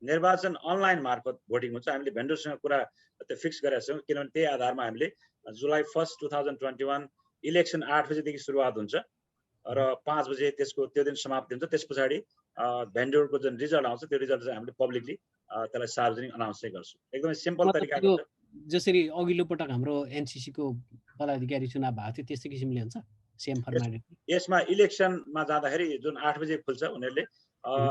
निर्वाचन अनलाइन मार्फत भोटिङ हुन्छ। हामीले भेन्डरसँग कुरा त्यो फिक्स गरेका छौँ, किनभने त्यही आधारमा हामीले जुलाई 1 2021 इलेक्सन 8 बजेदेखि सुरुवात हुन्छ र 5 बजे त्यसको त्यो दिन समाप्ति हुन्छ। त्यस पछाडि भेन्डरको जुन रिजल्ट आउँछ त्यो रिजल्ट चाहिँ हामीले पब्लिकली त्यसलाई सार्वजनिक अनाउन्स चाहिँ गर्छौँ। एकदमै सिम्पल तरिकाको छ। जसरी अघिल्लो पटक हाम्रो एनसीसी को पदाधिकारी चुनाव भएको थियो त्यस्तै किसिमले हुन्छ सेम फर्मालिटी। यसमा इलेक्सनमा जाँदाखेरि जुन 8 बजे खुल्छ उनीहरूले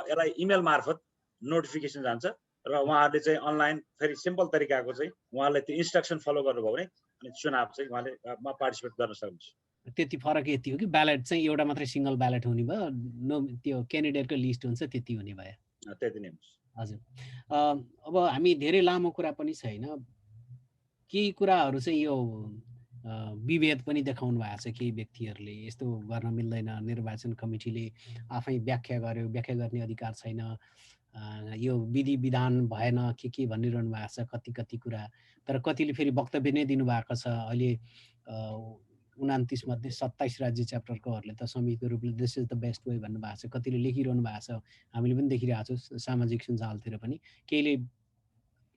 यसलाई इमेल मार्फत नोटिफिकेसन जान्छ र उहाँहरूले चाहिँ अनलाइन फेरि सिम्पल तरिकाको चाहिँ उहाँले त्यो इन्स्ट्रक्सन फलो गर्नुभयो भने अनि चुनाव चाहिँ उहाँले पार्टिसिपेट गर्न सक्नुहुन्छ। त्यति फरक यति हो कि ब्यालेट चाहिँ एउटा मात्रै सिंगल ब्यालेट हुने भयो, नो त्यो क्यान्डिडेटको लिस्ट हुन्छ त्यति हुने भयो। त्यति नै हुन्छ। हजुर, अब हामी धेरै लामो कुरा पनि छैन, केही कुराहरू चाहिँ यो विभेद पनि देखाउनु भएको छ केही व्यक्तिहरूले, यस्तो गर्न मिल्दैन, निर्वाचन कमिटीले आफै व्याख्या गर्यो, व्याख्या गर्ने अधिकार छैन, यो विधि विधान भएन के भनिरहनु भएको छ कति कति कुरा। तर कतिले फेरि वक्तव्य नै दिनुभएको छ। अहिले 29 मध्ये 27 राज्य च्याप्टरकोहरूले त संयुक्त रूपले this is the best way भन्नुभएको छ। कतिले लेखिरहनु भएको छ, हामीले पनि देखिरहेको छौँ सामाजिक सञ्जालतिर पनि, केहीले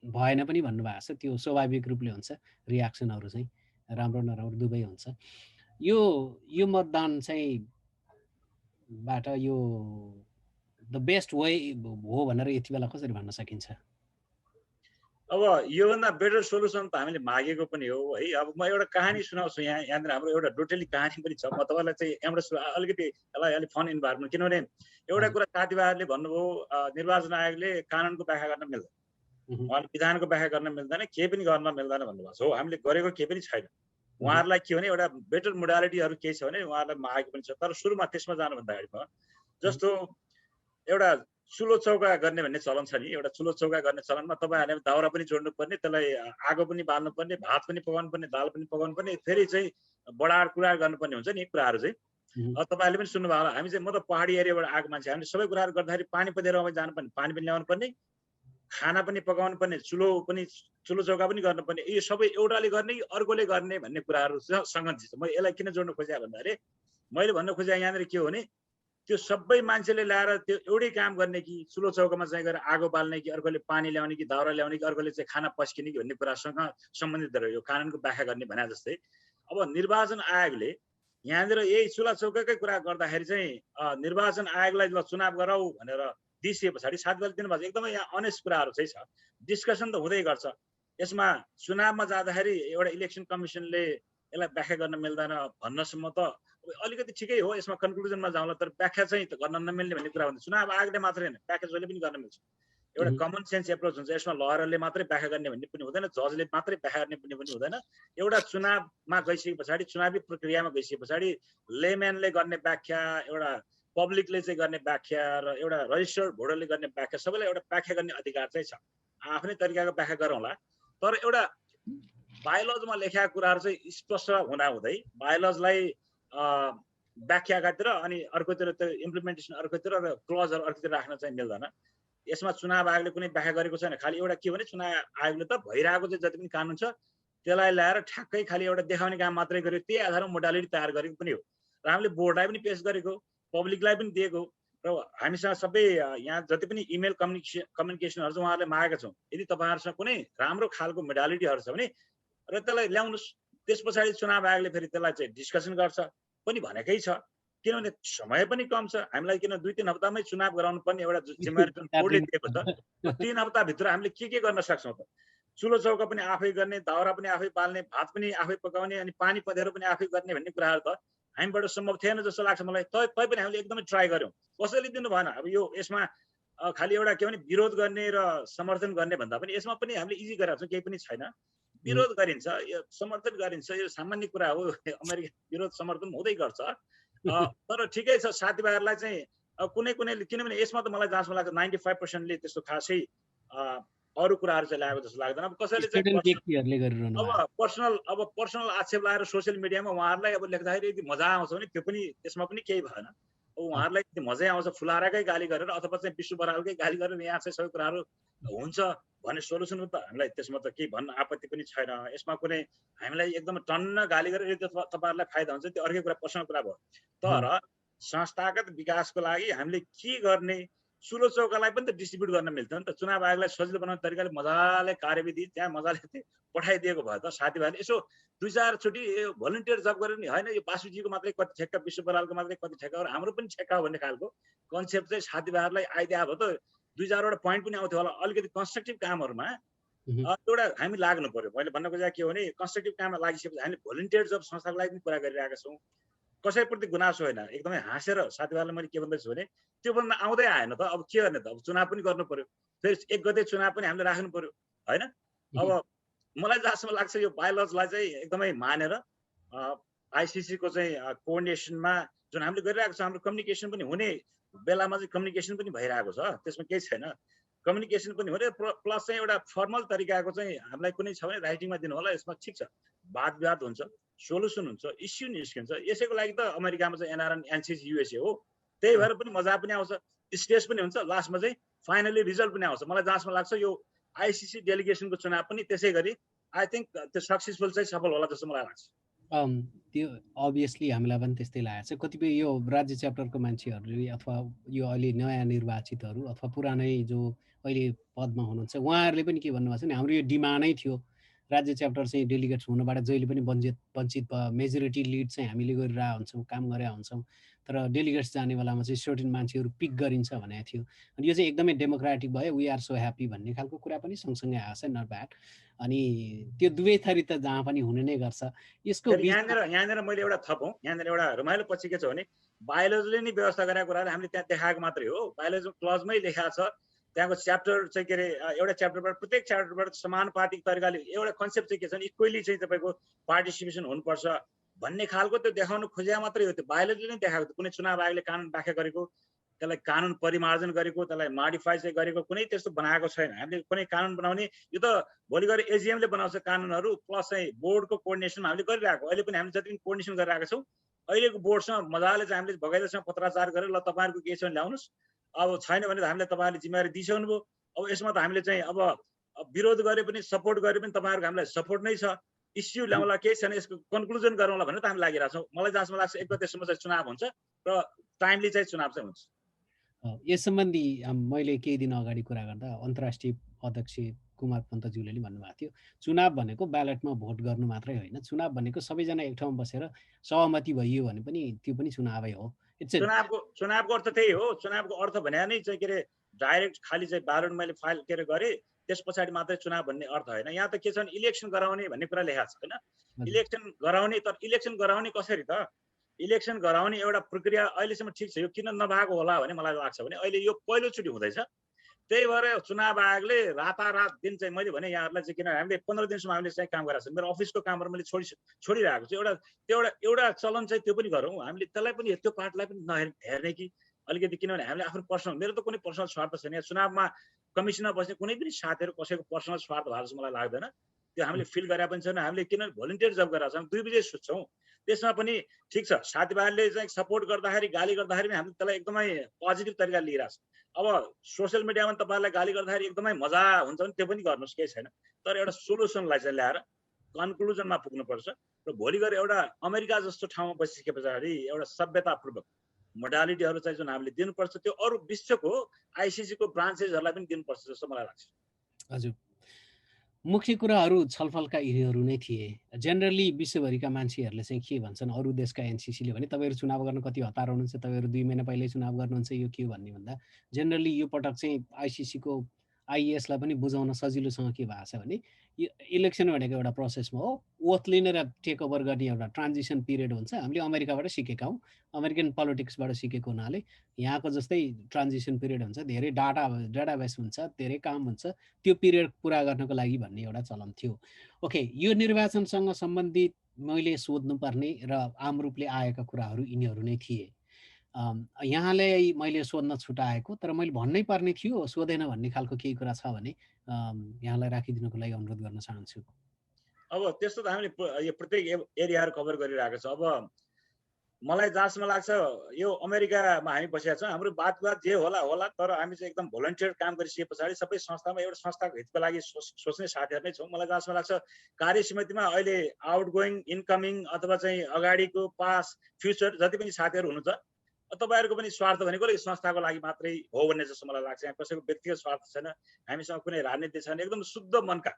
भएन पनि भन्नुभएको छ। त्यो स्वाभाविक रूपले हुन्छ, रियाक्सनहरू चाहिँ राम्रो नराम्रो दुवै हुन्छ। यो मतदान चाहिँ बाट यो द बेस्ट वे हो भनेर यति बेला कसरी भन्न सकिन्छ? अब योभन्दा बेटर सोल्युसन त हामीले मागेको पनि हो है। अब म एउटा कहानी सुनाउँछु यहाँनिर हाम्रो एउटा डोटेली कहानी पनि छ। म तपाईँलाई चाहिँ यहाँबाट अलिकति यसलाई अलिक फन इन्भाइरोमेन्ट, किनभने एउटा कुरा साथीभाइहरूले भन्नुभयो निर्वाचन आयोगले कानुनको व्याख्या गर्न मिल्दैन, उहाँले विधानको व्याख्या गर्न मिल्दैन, केही पनि गर्न मिल्दैन भन्नुभएको छ। हो, हामीले गरेको केही पनि छैन। उहाँहरूलाई के भने एउटा बेटर मोडालिटीहरू केही छ भने उहाँहरूलाई मागेको पनि छ। तर सुरुमा त्यसमा जानुभन्दा अगाडि जस्तो एउटा चुलो चौका गर्ने भन्ने चलन छ नि, एउटा चुलो चौका गर्ने चलनमा तपाईँहरूले दाउरा पनि जोड्नु पर्ने, त्यसलाई आगो पनि बाल्नु पर्ने, भात पनि पकाउनु पर्ने, दाल पनि पकाउनु पर्ने, फेरि चाहिँ बडार कुरार गर्नुपर्ने हुन्छ नि कुराहरू चाहिँ। अब तपाईँहरूले पनि सुन्नुभयो होला, हामी चाहिँ म त पहाडी एरियाबाट आएको मान्छे, हामीले सबै कुराहरू गर्दाखेरि पानी पँधेरोमा जानुपर्ने, पानी पनि ल्याउनु पर्ने, खाना पनि पकाउनु पर्ने, चुलो चौका पनि गर्नुपर्ने, यो सबै एउटाले गर्ने कि अर्कोले गर्ने भन्ने कुराहरूसँग म यसलाई किन जोड्नु खोजेँ भन्दाखेरि मैले भन्न खोजेँ यहाँनिर के हो भने त्यो सबै मान्छेले ल्याएर त्यो एउटै काम गर्ने कि चुलो चौकामा चाहिँ गएर आगो बाल्ने कि अर्कोले पानी ल्याउने कि दाउरा ल्याउने कि अर्कोले चाहिँ खाना पस्किने कि भन्ने कुरासँग सम्बन्धित रह्यो, कानुनको व्याख्या गर्ने भने जस्तै। अब निर्वाचन आयोगले यहाँनिर यही चुला चौकाकै कुरा गर्दाखेरि चाहिँ निर्वाचन आयोगलाई ल चुनाव गराऊ भनेर दिइसके पछाडि साथीभाइले दिनुभएको एकदमै यहाँ अनेस्ट कुराहरू चाहिँ छ, डिस्कसन त हुँदै गर्छ। यसमा चुनावमा जाँदाखेरि एउटा इलेक्सन कमिसनले यसलाई व्याख्या गर्न मिल्दैन भन्नसम्म त अलिकति ठिकै हो, यसमा कन्क्लुजनमा जाउँला, तर व्याख्या चाहिँ त गर्न नमिल्ने भन्ने कुरा हुन्छ। चुनाव आयोगले मात्रै होइन, व्याख्या जसले पनि गर्न मिल्छ। एउटा कमन सेन्स एप्रोच हुन्छ, यसमा लयरले मात्रै व्याख्या गर्ने भन्ने पनि हुँदैन, जजले मात्रै व्याख्या गर्ने पनि हुँदैन। एउटा चुनावमा गइसके पछाडि, चुनावी प्रक्रियामा गइसके पछाडि लेम्यानले गर्ने व्याख्या, एउटा पब्लिकले चाहिँ गर्ने व्याख्या र एउटा रजिस्टर्ड भोटरले गर्ने व्याख्या, सबैलाई एउटा व्याख्या गर्ने अधिकार चाहिँ छ। आफ्नै तरिकाको व्याख्या गरौँला, तर एउटा बायोलजमा लेखेका कुराहरू चाहिँ स्पष्ट हुँदाहुँदै बायोलजलाई व्याख्या एकातिर अनि अर्कोतिर त्यो इम्प्लिमेन्टेसन अर्कोतिर र क्लजहरू अर्कोतिर राख्न चाहिँ मिल्दैन। यसमा चुनाव आयोगले कुनै व्याख्या गरेको छैन, खालि एउटा के भने चुनाव आयोगले त भइरहेको चाहिँ जति पनि कानुन छ त्यसलाई ल्याएर ठ्याक्कै खालि एउटा देखाउने काम मात्रै गर्यो, त्यही आधारमा मोडालिटी तयार गरेको पनि हो। र हामीले बोर्डलाई पनि पेश गरेको, पब्लिकलाई पनि दिएको, र हामीसँग सबै यहाँ जति पनि इमेल कम्युनिकेसनहरू चाहिँ उहाँहरूले मागेका छौँ। यदि तपाईँहरूसँग कुनै राम्रो खालको मोडालिटीहरू छ भने र त्यसलाई ल्याउनुहोस्, त्यस पछाडि चुनाव आयोगले फेरि त्यसलाई चाहिँ डिस्कसन गर्छ पनि भनेकै छ। किनभने समय पनि कम छ हामीलाई, किन 2-3 हप्तामै चुनाव गराउनु पर्ने एउटा जिम्मेवारी बोर्डले दिएको छ। 3 हप्ताभित्र हामीले के गर्न सक्छौँ त? चुलो चौका पनि आफै गर्ने, दाउरा पनि आफै बाल्ने, भात पनि आफै पकाउने, अनि पानी पँधेरो पनि आफै गर्ने भन्ने कुराहरू त हामीबाट सम्भव थिएन जस्तो लाग्छ मलाई। तैपनि हामीले एकदमै ट्राई गर्यौँ, कसैले दिनु भएन। अब यो यसमा खालि एउटा के भने विरोध गर्ने र समर्थन गर्ने भन्दा पनि यसमा पनि हामीले इजी गरेका छौँ, केही पनि छैन। विरोध गरिन्छ, यो समर्थन गरिन्छ, यो सामान्य कुरा हो। अमेरिका विरोध समर्थन हुँदै गर्छ। तर ठिकै छ, साथीभाइहरूलाई चाहिँ कुनै किनभने यसमा त मलाई जहाँसम्म लाग्छ 95%ले त्यस्तो खासै अरू कुराहरू चाहिँ ल्याएको जस्तो लाग्दैन। अब कसैले चाहिँ अब पर्सनल आक्षेप लगाएर सोसियल मिडियामा उहाँहरूलाई अब लेख्दाखेरि यदि मजा आउँछ भने त्यो पनि त्यसमा पनि केही भएन। अब उहाँहरूलाई यदि मजै आउँछ फुलाराकै गाली गरेर अथवा चाहिँ विश्व बरालकै गाली गरेर यहाँ चाहिँ सबै कुराहरू हुन्छ भने सोल्युसन त हामीलाई त्यसमा त केही भन्न आपत्ति पनि छैन। यसमा कुनै हामीलाई एकदम टन्न गाली गरेर यदि तपाईँहरूलाई फाइदा हुन्छ त्यो अर्कै कुरा, पर्सनल कुरा भयो। तर संस्थागत विकासको लागि हामीले के गर्ने, सुलो चौकालाई पनि त डिस्ट्रिब्युट गर्न मिल्थ्यो नि त। चुनाव आयोगलाई सजिलो बनाउने तरिकाले मजाले कार्यविधि त्यहाँ मजाले पठाइदिएको भए त साथीभाइले यसो 2-4 चोटि भलन्टियर जब गरेर नि होइन यो बासुजीको मात्रै कति ठेक्का, विश्व बरालको मात्रै कति ठेक्का, हाम्रो पनि ठेक्का हो भन्ने खालको कन्सेप्ट चाहिँ साथीभाइहरूलाई आइदिया भए त 2-4 वटा पोइन्ट पनि आउँथ्यो होला। अलिकति कन्स्ट्रक्टिभ कामहरूमा एउटा हामी लाग्नु पर्यो। मैले भन्न खोजेको के हो भने कन्स्ट्रक्टिभ काममा लागिसकेपछि हामीले भलन्टियर जब संस्थाको लागि पनि कुरा गरिरहेका छौँ। कसैप्रति गुनासो होइन, एकदमै हाँसेर साथीभाइलाई मैले के भन्दैछु भने त्योभन्दा आउँदै आएन त अब के गर्ने त, अब चुनाव पनि गर्नु पर्यो, फेरि 1 गते चुनाव पनि हामीले राख्नु पर्यो होइन। अब मलाई जहाँसम्म लाग्छ यो बायोलजलाई चाहिँ एकदमै मानेर आइसिसीको चाहिँ कोअर्डिनेसनमा जुन हामीले गरिरहेको छ, हाम्रो कम्युनिकेसन पनि हुने बेलामा चाहिँ कम्युनिकेसन पनि भइरहेको छ, त्यसमा केही छैन। कम्युनिकेसन पनि हो र प्लस चाहिँ एउटा फर्मल तरिकाको चाहिँ हामीलाई कुनै छ भने राइटिङमा दिनु होला, यसमा ठिक छ, वाद विवाद हुन्छ, सोल्युसन हुन्छ, इस्यु निस्किन्छ। यसैको लागि त अमेरिकामा चाहिँ एनआरएन एनसिसी युएसए हो, त्यही भएर पनि मजा पनि आउँछ, स्ट्रेस पनि हुन्छ, लास्टमा चाहिँ फाइनली रिजल्ट पनि आउँछ। मलाई जहाँसम्म लाग्छ यो आइसिसी डेलिगेसनको चुनाव पनि त्यसै गरी आई थिङ्क त्यो सक्सेसफुल चाहिँ सफल होला जस्तो मलाई लाग्छ। त्यो अभियसली हामीलाई पनि त्यस्तै लागेको छ। कतिपय यो राज्य च्याप्टरको मान्छेहरूले अथवा यो अहिले नयाँ निर्वाचितहरू अथवा पुरानै जो अहिले पदमा हुनुहुन्छ उहाँहरूले पनि के भन्नुभएको छ भने हाम्रो यो डिमान्डै थियो, राज्य च्याप्टर चाहिँ डेलिगेट्स हुनबाट जहिले पनि वञ्चित मेजोरिटी लिड चाहिँ हामीले गरिरहेको हुन्छौँ, काम गरेका हुन्छौँ, तर डेलिगेट्स जाने बेलामा चाहिँ सर्टेन मान्छेहरू पिक गरिन्छ भनेको थियो। अनि यो चाहिँ एकदमै डेमोक्रेटिक भयो, वी आर सो ह्याप्पी भन्ने खालको कुरा पनि सँगसँगै आएको छ, नट ब्याड। अनि त्यो दुवै थरी त जहाँ पनि हुने नै गर्छ। यसको यहाँनिर मैले एउटा थपौँ, यहाँनिर एउटा रमाइलो पछि के छ भने बायोलोजीले नै व्यवस्था गरेको कुराहरू हामीले त्यहाँ देखाएको मात्रै हो। बायोलोजी क्लजमै लेखाएको छ, त्यहाँको च्याप्टर चाहिँ के अरे एउटा च्याप्टरबाट प्रत्येक च्याप्टरबाट समानुपातिक तरिकाले एउटा कन्सेप्ट चाहिँ के छ भने इक्वली चाहिँ तपाईँको पार्टिसिपेसन हुनुपर्छ भन्ने खालको त्यो देखाउनु खोजेको मात्रै हो। त्यो बायोलोजीले नै देखाएको, कुनै चुनाव आयोगले कानुन व्याख्या गरेको, त्यसलाई कानुन परिमार्जन गरेको, त्यसलाई मोडिफाई चाहिँ गरेको कुनै त्यस्तो बनाएको छैन। हामीले कुनै कानुन बनाउने यो त भोलि गएर एजिएमले बनाउँछ कानुनहरू, प्लस चाहिँ बोर्डको कोअर्डिनेसनमा हामीले गरिरहेको। अहिले पनि हामीले जति पनि कोअर्डिनेसन गरिरहेका छौँ, अहिलेको बोर्डसँग मजाले चाहिँ हामीले बगैँचासँग पत्राचार गरेर ल तपाईँहरूको केही छ भने ल्याउनुहोस्, अब छैन भने त हामीले तपाईँहरूले जिम्मेवारी दिइसक्नुभयो। अब यसमा त हामीले चाहिँ अब विरोध गरे पनि सपोर्ट गरे पनि तपाईँहरूको हामीलाई सपोर्ट नै छ, इस्यु ल्याउँला केही छैन, यसको कन्क्लुजन गरौँला भनेर त हामी लागिरहेको छौँ। मलाई जहाँसम्म लाग्छ 1 गतेसम्म चाहिँ चुनाव हुन्छ र टाइमली चाहिँ चुनाव चाहिँ हुन्छ। यस सम्बन्धी मैले केही दिन अगाडि कुरा गर्दा अन्तर्राष्ट्रिय अध्यक्ष कुमार पन्तज्यूले नि भन्नुभएको थियो, चुनाव भनेको ब्यालेटमा भोट गर्नु मात्रै होइन, चुनाव भनेको सबैजना एक ठाउँमा बसेर सहमति भइयो भने पनि त्यो पनि चुनावै हो। चुनावको अर्थ त्यही हो। चुनावको अर्थ भने नै चाहिँ के अरे डाइरेक्ट खालि चाहिँ ब्यालेट मैले फाइल के अरे गरेँ त्यस पछाडि मात्रै चुनाव भन्ने अर्थ होइन। यहाँ त के छ भने इलेक्सन गराउने भन्ने कुरा लेखाएको छ होइन, इलेक्सन गराउने। तर इलेक्सन गराउने कसरी त, इलेक्सन गराउने एउटा प्रक्रिया अहिलेसम्म ठिक छ। यो किन नभएको होला भने मलाई लाग्छ भने अहिले यो पहिलोचोटि हुँदैछ, त्यही भएर चुनाव आयोगले रातारात दिन चाहिँ मैले भने यहाँहरूलाई चाहिँ किन हामीले 15 दिनसम्म हामीले चाहिँ काम गरेको छ। मेरो अफिसको कामहरू मैले छोडिरहेको छु। एउटा चलन चाहिँ त्यो पनि गरौँ, हामीले त्यसलाई पनि त्यो पार्टलाई पनि नहेर्ने कि अलिकति, किनभने हामीले आफ्नो पर्सनल, मेरो त कुनै पर्सनल स्वार्थ छैन। यहाँ चुनावमा कमिसनमा बस्ने कुनै पनि साथीहरू कसैको पर्सनल स्वार्थ भएको जस्तो मलाई लाग्दैन। त्यो हामीले फिल गरे पनि छैन। हामीले किनभने भोलिन्टियर जब गरेर छौँ, 2 बजे सुत्छौँ, त्यसमा पनि ठिक छ साथीभाइहरूले चाहिँ सपोर्ट गर्दाखेरि गाली गर्दाखेरि पनि हामीले त्यसलाई एकदमै पोजिटिभ तरिकाले लिइरहेको छ। अब सोसियल मिडियामा तपाईँहरूलाई गाली गर्दाखेरि एकदमै मजा हुन्छ भने त्यो पनि गर्नुहोस्, केही छैन। तर एउटा सोल्युसनलाई चाहिँ ल्याएर कन्क्लुजनमा पुग्नुपर्छ र भोलि गएर एउटा अमेरिका जस्तो ठाउँमा बसिसके पछाडि एउटा सभ्यतापूर्वक मोडालिटीहरू चाहिँ जुन हामीले दिनुपर्छ त्यो अरू विश्वको आइसिसीको ब्रान्चेसहरूलाई पनि दिनुपर्छ जस्तो मलाई लाग्छ। हजुर, मुख्य कुराहरू छलफलका यीहरू नै थिए। जेनरली विश्वभरिका मान्छेहरूले चाहिँ के भन्छन्, अरू देशका एनसिसीले भने तपाईँहरू चुनाव गर्न कति हतार हुनुहुन्छ, तपाईँहरू 2 महिना पहिल्यै चुनाव गर्नुहुन्छ, यो के हो भन्ने भन्दा जेनरली यो पटक चाहिँ आइसिसीको आइएसलाई पनि बुझाउन सजिलोसँग के भएको छ भने इलेक्सन भनेको एउटा प्रोसेसमा हो, ओथ लिनेर टेक ओभर गर्ने एउटा ट्रान्जिसन पिरियड हुन्छ। हामीले अमेरिकाबाट सिकेका हौँ, अमेरिकन पोलिटिक्सबाट सिकेको हुनाले यहाँको जस्तै ट्रान्जिसन पिरियड हुन्छ, धेरै डाटाबेस हुन्छ, धेरै काम हुन्छ, त्यो पिरियड पुरा गर्नको लागि भन्ने एउटा चलन थियो। ओके, यो निर्वाचनसँग सम्बन्धित मैले सोध्नुपर्ने र आम रूपले आएका कुराहरू यिनीहरू नै थिए। यहाँले मैले सोध्न छुटाएको तर मैले भन्नै पर्ने थियो, सोधेन भन्ने खालको केही कुरा छ भने यहाँलाई राखिदिनको लागि अनुरोध गर्न चाहन्छु। अब त्यस्तो त हामीले यो प्रत्येक एरियाहरू कभर गरिरहेको छ। अब मलाई जहाँसम्म लाग्छ यो अमेरिकामा हामी बसेका छौँ, हाम्रो बात जे होला, तर हामी चाहिँ एकदम भोलिन्टियर काम गरिसके पछाडि सबै संस्थामा एउटा संस्थाको हितको लागि सोच्ने साथीहरू नै छौँ। मलाई जहाँसम्म लाग्छ कार्य समितिमा अहिले आउटगोइङ, इनकमिङ अथवा चाहिँ अगाडिको पास फ्युचर जति पनि साथीहरू हुनुहुन्छ तपाईहरुको पनि स्वार्थ भनेको यो संस्थाको लागि मात्रै हो भन्ने जस्तो मलाई लाग्छ। यहाँ कसैको व्यक्तिगत स्वार्थ छैन, हामीसँग कुनै राजनीति छैन, एकदम शुद्ध मनका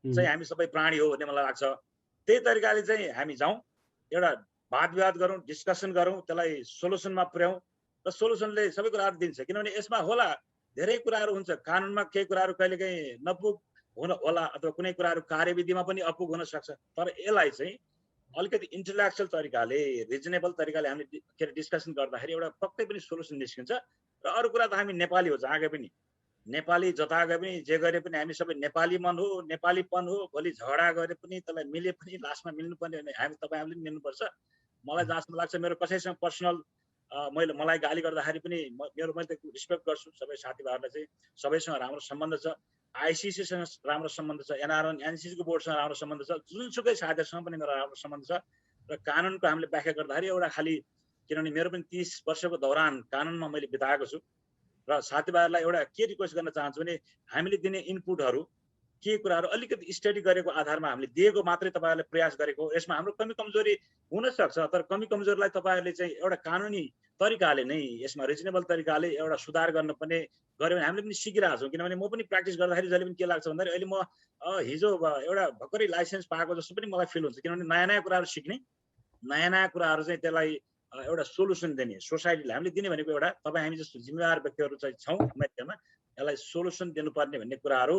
चाहिँ हामी सबै प्राणी हो भन्ने मलाई लाग्छ। त्यही तरिकाले चाहिँ हामी जाउँ, एउटा वाद विवाद गरौँ, डिस्कसन गरौँ, त्यसलाई सोलुसनमा पुर्याउँ र सोलुसनले सबै कुराहरू दिन्छ। किनभने यसमा होला धेरै कुराहरू हुन्छ, कानुनमा केही कुराहरू कहिलेकाहीँ नपुग हुन होला अथवा कुनै कुराहरू कार्यविधिमा पनि अपुग हुन सक्छ। तर यसलाई चाहिँ अलिकति इन्टेलेक्चुअल तरिकाले, रिजनेबल तरिकाले हामीले के डिस्कसन गर्दाखेरि एउटा पक्कै पनि सोलुसन निस्किन्छ। र अरू कुरा त हामी नेपाली हो, जहाँ गए पनि नेपाली, जता गए पनि जे गरे पनि हामी सबै नेपाली मन हो, नेपालीपन हो। भोलि झगडा गरे पनि त्यसलाई मिले पनि लास्टमा मिल्नुपर्ने भने हामी तपाईहरुले पनि मिल्नुपर्छ। मलाई जहाँसम्म लाग्छ मेरो कसैसँग पर्सनल मलाई गाली गर्दाखेरि पनि मैले रिस्पेक्ट गर्छु सबै साथीभाइहरूलाई चाहिँ, सबैसँग राम्रो सम्बन्ध छ। आइसिसीसँग राम्रो सम्बन्ध छ, एनआरएन एनसिसीको बोर्डसँग राम्रो सम्बन्ध छ, जुनसुकै साथीहरूसँग पनि मेरो राम्रो सम्बन्ध छ। र कानुनको हामीले व्याख्या गर्दाखेरि एउटा खाली, किनभने मेरो पनि 30 वर्षको दौरान कानुनमा मैले बिताएको छु र साथीभाइहरूलाई एउटा के रिक्वेस्ट गर्न चाहन्छु भने हामीले दिने इनपुटहरू के कुराहरू अलिकति स्टडी गरेको आधारमा हामीले दिएको मात्रै तपाईहरुले प्रयास गरेको हो। यसमा हाम्रो कमी कमजोरी हुन सक्छ, तर कमी कमजोरीलाई तपाईहरुले चाहिँ एउटा कानुनी तरिकाले नै, यसमा रिजनेबल तरिकाले एउटा सुधार गर्नुपर्ने गर्यो भने हामीले पनि सिकिरहेको छौँ। किनभने म पनि प्र्याक्टिस गर्दाखेरि जहिले पनि के लाग्छ भन्दाखेरि अहिले म हिजो एउटा भर्खरै लाइसेन्स पाएको जस्तो पनि मलाई फिल हुन्छ। किनभने नयाँ नयाँ कुराहरू सिक्ने, नयाँ नयाँ कुराहरू चाहिँ त्यसलाई एउटा सोलुसन दिने, सोसाइटीले हामीले दिने भनेको एउटा तपाईँ हामी जस्तो जिम्मेवार व्यक्तिहरू चाहिँ छौँ अमेरिकामा, यसलाई सोलुसन दिनुपर्ने भन्ने कुराहरू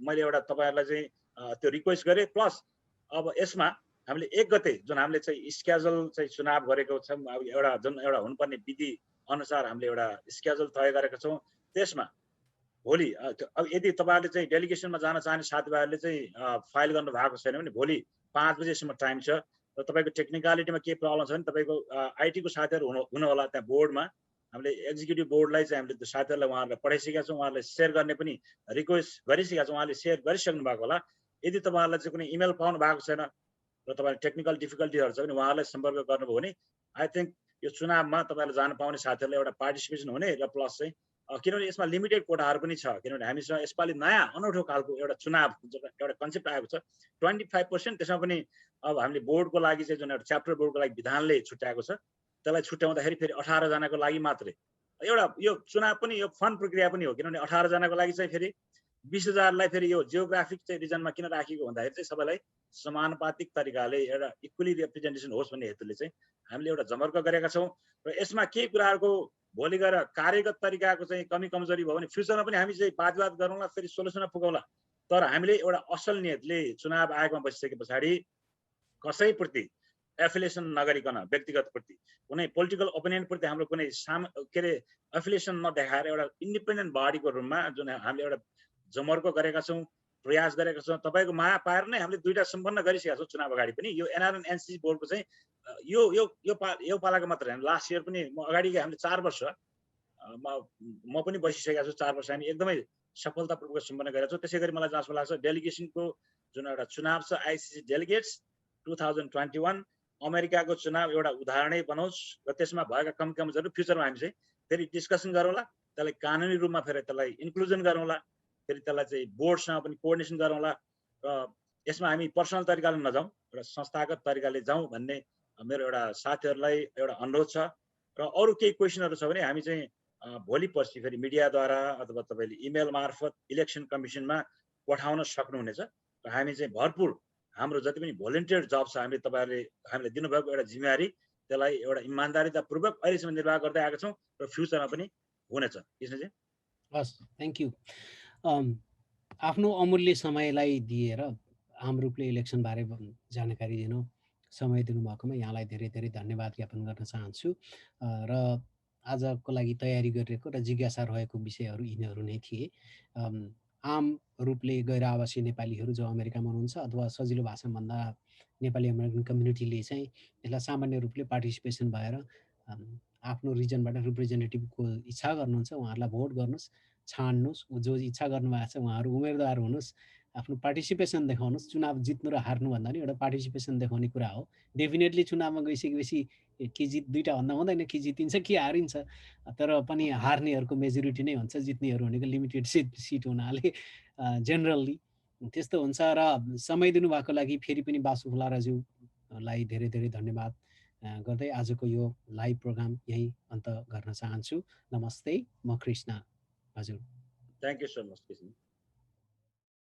मैले एउटा तपाईहरुलाई चाहिँ त्यो रिक्वेस्ट गरेँ। प्लस अब यसमा हामीले 1 गते जुन हामीले चाहिँ स्केड्युल चाहिँ चुनाव गरेको छौँ, अब एउटा जुन एउटा हुनुपर्ने विधि अनुसार हामीले एउटा स्केड्युल तय गरेका छौँ। त्यसमा भोलि अब यदि तपाईहरुले चाहिँ डेलिगेसनमा जान चाहने साथीभाइहरूले चाहिँ फाइल गर्नु भएको छैन भने भोलि 5 बजेसम्म टाइम छ। र तपाईको टेक्निकलिटीमा के प्रब्लम छ भने तपाईको आइटीको साथीहरू हुनु होला त्यहाँ बोर्डमा। हामीले एक्जिक्युटिभ बोर्डलाई चाहिँ हामीले त्यो साथीहरूलाई उहाँहरूलाई पठाइसकेका छौँ, उहाँहरूलाई सेयर गर्ने पनि रिक्वेस्ट गरिसकेका छौँ, उहाँले सेयर गरिसक्नु भएको होला। यदि तपाईहरुलाई चाहिँ कुनै इमेल पाउनु भएको छैन र तपाईहरु टेक्निकल डिफिकल्टीहरू छ भने उहाँहरूलाई सम्पर्क गर्नुभयो भने आई थिंक यो चुनावमा तपाईहरुले जान पाउने साथीहरूलाई एउटा पार्टिसिपेसन हुने र प्लस चाहिँ किनभने यसमा लिमिटेड कोटाहरू पनि छ। किनभने हामीसँग यसपालि नयाँ अनौठो खालको एउटा चुनाव एउटा कन्सेप्ट आएको छ 25%। त्यसमा पनि अब हामीले बोर्डको लागि चाहिँ जुन एउटा च्याप्टर बोर्डको लागि विधानले छुट्याएको छ, त्यसलाई छुट्याउँदाखेरि फेरि 18 जनाको लागि मात्रै एउटा यो चुनाव पनि यो फन प्रक्रिया पनि हो। किनभने 18 जनाको लागि चाहिँ फेरि 20,000लाई फेरि यो जियोग्राफिक चाहिँ रिजनमा किन राखेको भन्दाखेरि चाहिँ सबैलाई समानुपातिक तरिकाले एउटा इक्वली रिप्रेजेन्टेसन होस् भन्ने हेतुले चाहिँ हामीले एउटा जमर्क गरेका छौँ। र यसमा केही कुराहरूको भोलि गएर कार्यगत तरिकाको चाहिँ कमी कमजोरी भयो भने फ्युचरमा पनि हामी चाहिँ वादविवाद गरौँला, फेरि सोलुसनमा पुगौँला। तर हामीले एउटा असल नियतले चुनाव आयोगमा बसिसके पछाडि कसैप्रति एफिलिएसन नगरिकन, व्यक्तिगत प्रति कुनै पोलिटिकल ओपिनियन प्रति हाम्रो कुनै के अरे एफिलिएसन नदेखाएर एउटा इन्डिपेन्डेन्ट बडीको रूपमा जुन हामीले एउटा जमर्को गरेका छौँ, प्रयास गरेका छौँ। तपाईको माया पाएर नै हामीले दुईटा सम्पन्न गरिसकेका छौँ चुनाव अगाडि पनि। यो एनआरएन एनसिसी बोर्डको चाहिँ यो पालाको मात्र होइन, लास्ट इयर पनि म अगाडि हामीले 4 वर्ष म पनि बसिसकेका छु। 4 वर्ष हामी एकदमै सफलतापूर्वक सम्पन्न गरेका छौँ। त्यसै गरी मलाई जस्तो लाग्छ डेलिगेसनको जुन एउटा चुनाव छ आइसिसी डेलिगेट्स 2021 अमेरिकाको चुनाव एउटा उदाहरणै बनोस् र त्यसमा भएका कम कमजोरी फ्युचरमा हामी चाहिँ फेरि डिस्कसन गरौँला, त्यसलाई कानुनी रूपमा फेरि त्यसलाई इन्क्लुजन गरौँला, फेरि त्यसलाई चाहिँ बोर्डसँग पनि कोअर्डिनेसन गरौँला। र यसमा हामी पर्सनल तरिकाले नजाउँ, एउटा संस्थागत तरिकाले जाउँ भन्ने मेरो एउटा साथीहरूलाई एउटा अनुरोध छ। र अरू केही क्वेसनहरू छ भने हामी चाहिँ भोलि पर्सि फेरि मिडियाद्वारा अथवा तपाईँले इमेल मार्फत इलेक्सन कमिसनमा पठाउन सक्नुहुनेछ। र हामी चाहिँ भरपुर हाम्रो जति पनि भोलिन्टियर जब छ हामीले तपाईँहरूले हामीले दिनुभएको एउटा जिम्मेवारी त्यसलाई एउटा इमान्दारितापूर्वक अहिलेसम्म निर्वाह गर्दै आएका छौँ र फ्युचरमा पनि हुनेछ। कृष्णजी हस्, थ्याङ्क यू। आफ्नो अमूल्य समयलाई दिएर आम रूपले इलेक्सनबारे जानकारी दिनु समय दिनुभएकोमा यहाँलाई धेरै धेरै धन्यवाद ज्ञापन गर्न चाहन्छु। र आजको लागि तयारी गरिरहेको र जिज्ञासा रहेको विषयहरू यिनीहरू नै थिए। आम रूपले गैर आवासीय नेपालीहरू जो अमेरिकामा हुनुहुन्छ अथवा सजिलो भाषामा भन्दा नेपाली अमेरिकन कम्युनिटीले चाहिँ यसलाई सामान्य रूपले पार्टिसिपेसन भएर आफ्नो रिजनबाट रिप्रेजेन्टेटिभको इच्छा गर्नुहुन्छ उहाँहरूलाई भोट गर्नुहोस्, छान्नुहोस्। जो इच्छा गर्नुभएको छ उहाँहरू उम्मेदवार हुनुहोस्, आफ्नो पार्टिसिपेसन देखाउनुहोस्। चुनाव जित्नु र हार्नु भन्दा पनि एउटा पार्टिसिपेसन देखाउने कुरा हो। डेफिनेटली चुनावमा गइसकेपछि कि दुईवटा भन्दा हुँदैन, कि जितिन्छ कि हारिन्छ। तर पनि हार्नेहरूको मेजोरिटी नै हुन्छ, जित्नेहरू भनेको लिमिटेड सिट हुनाले जेनरल्ली त्यस्तो हुन्छ। र समय दिनुभएको लागि फेरि पनि बासु फुलाराज्यूलाई धेरै धेरै धन्यवाद गर्दै आजको यो लाइभ प्रोग्राम यही अन्त गर्न चाहन्छु। नमस्ते, म कृष्ण। हजुर, thank you so much Krishna.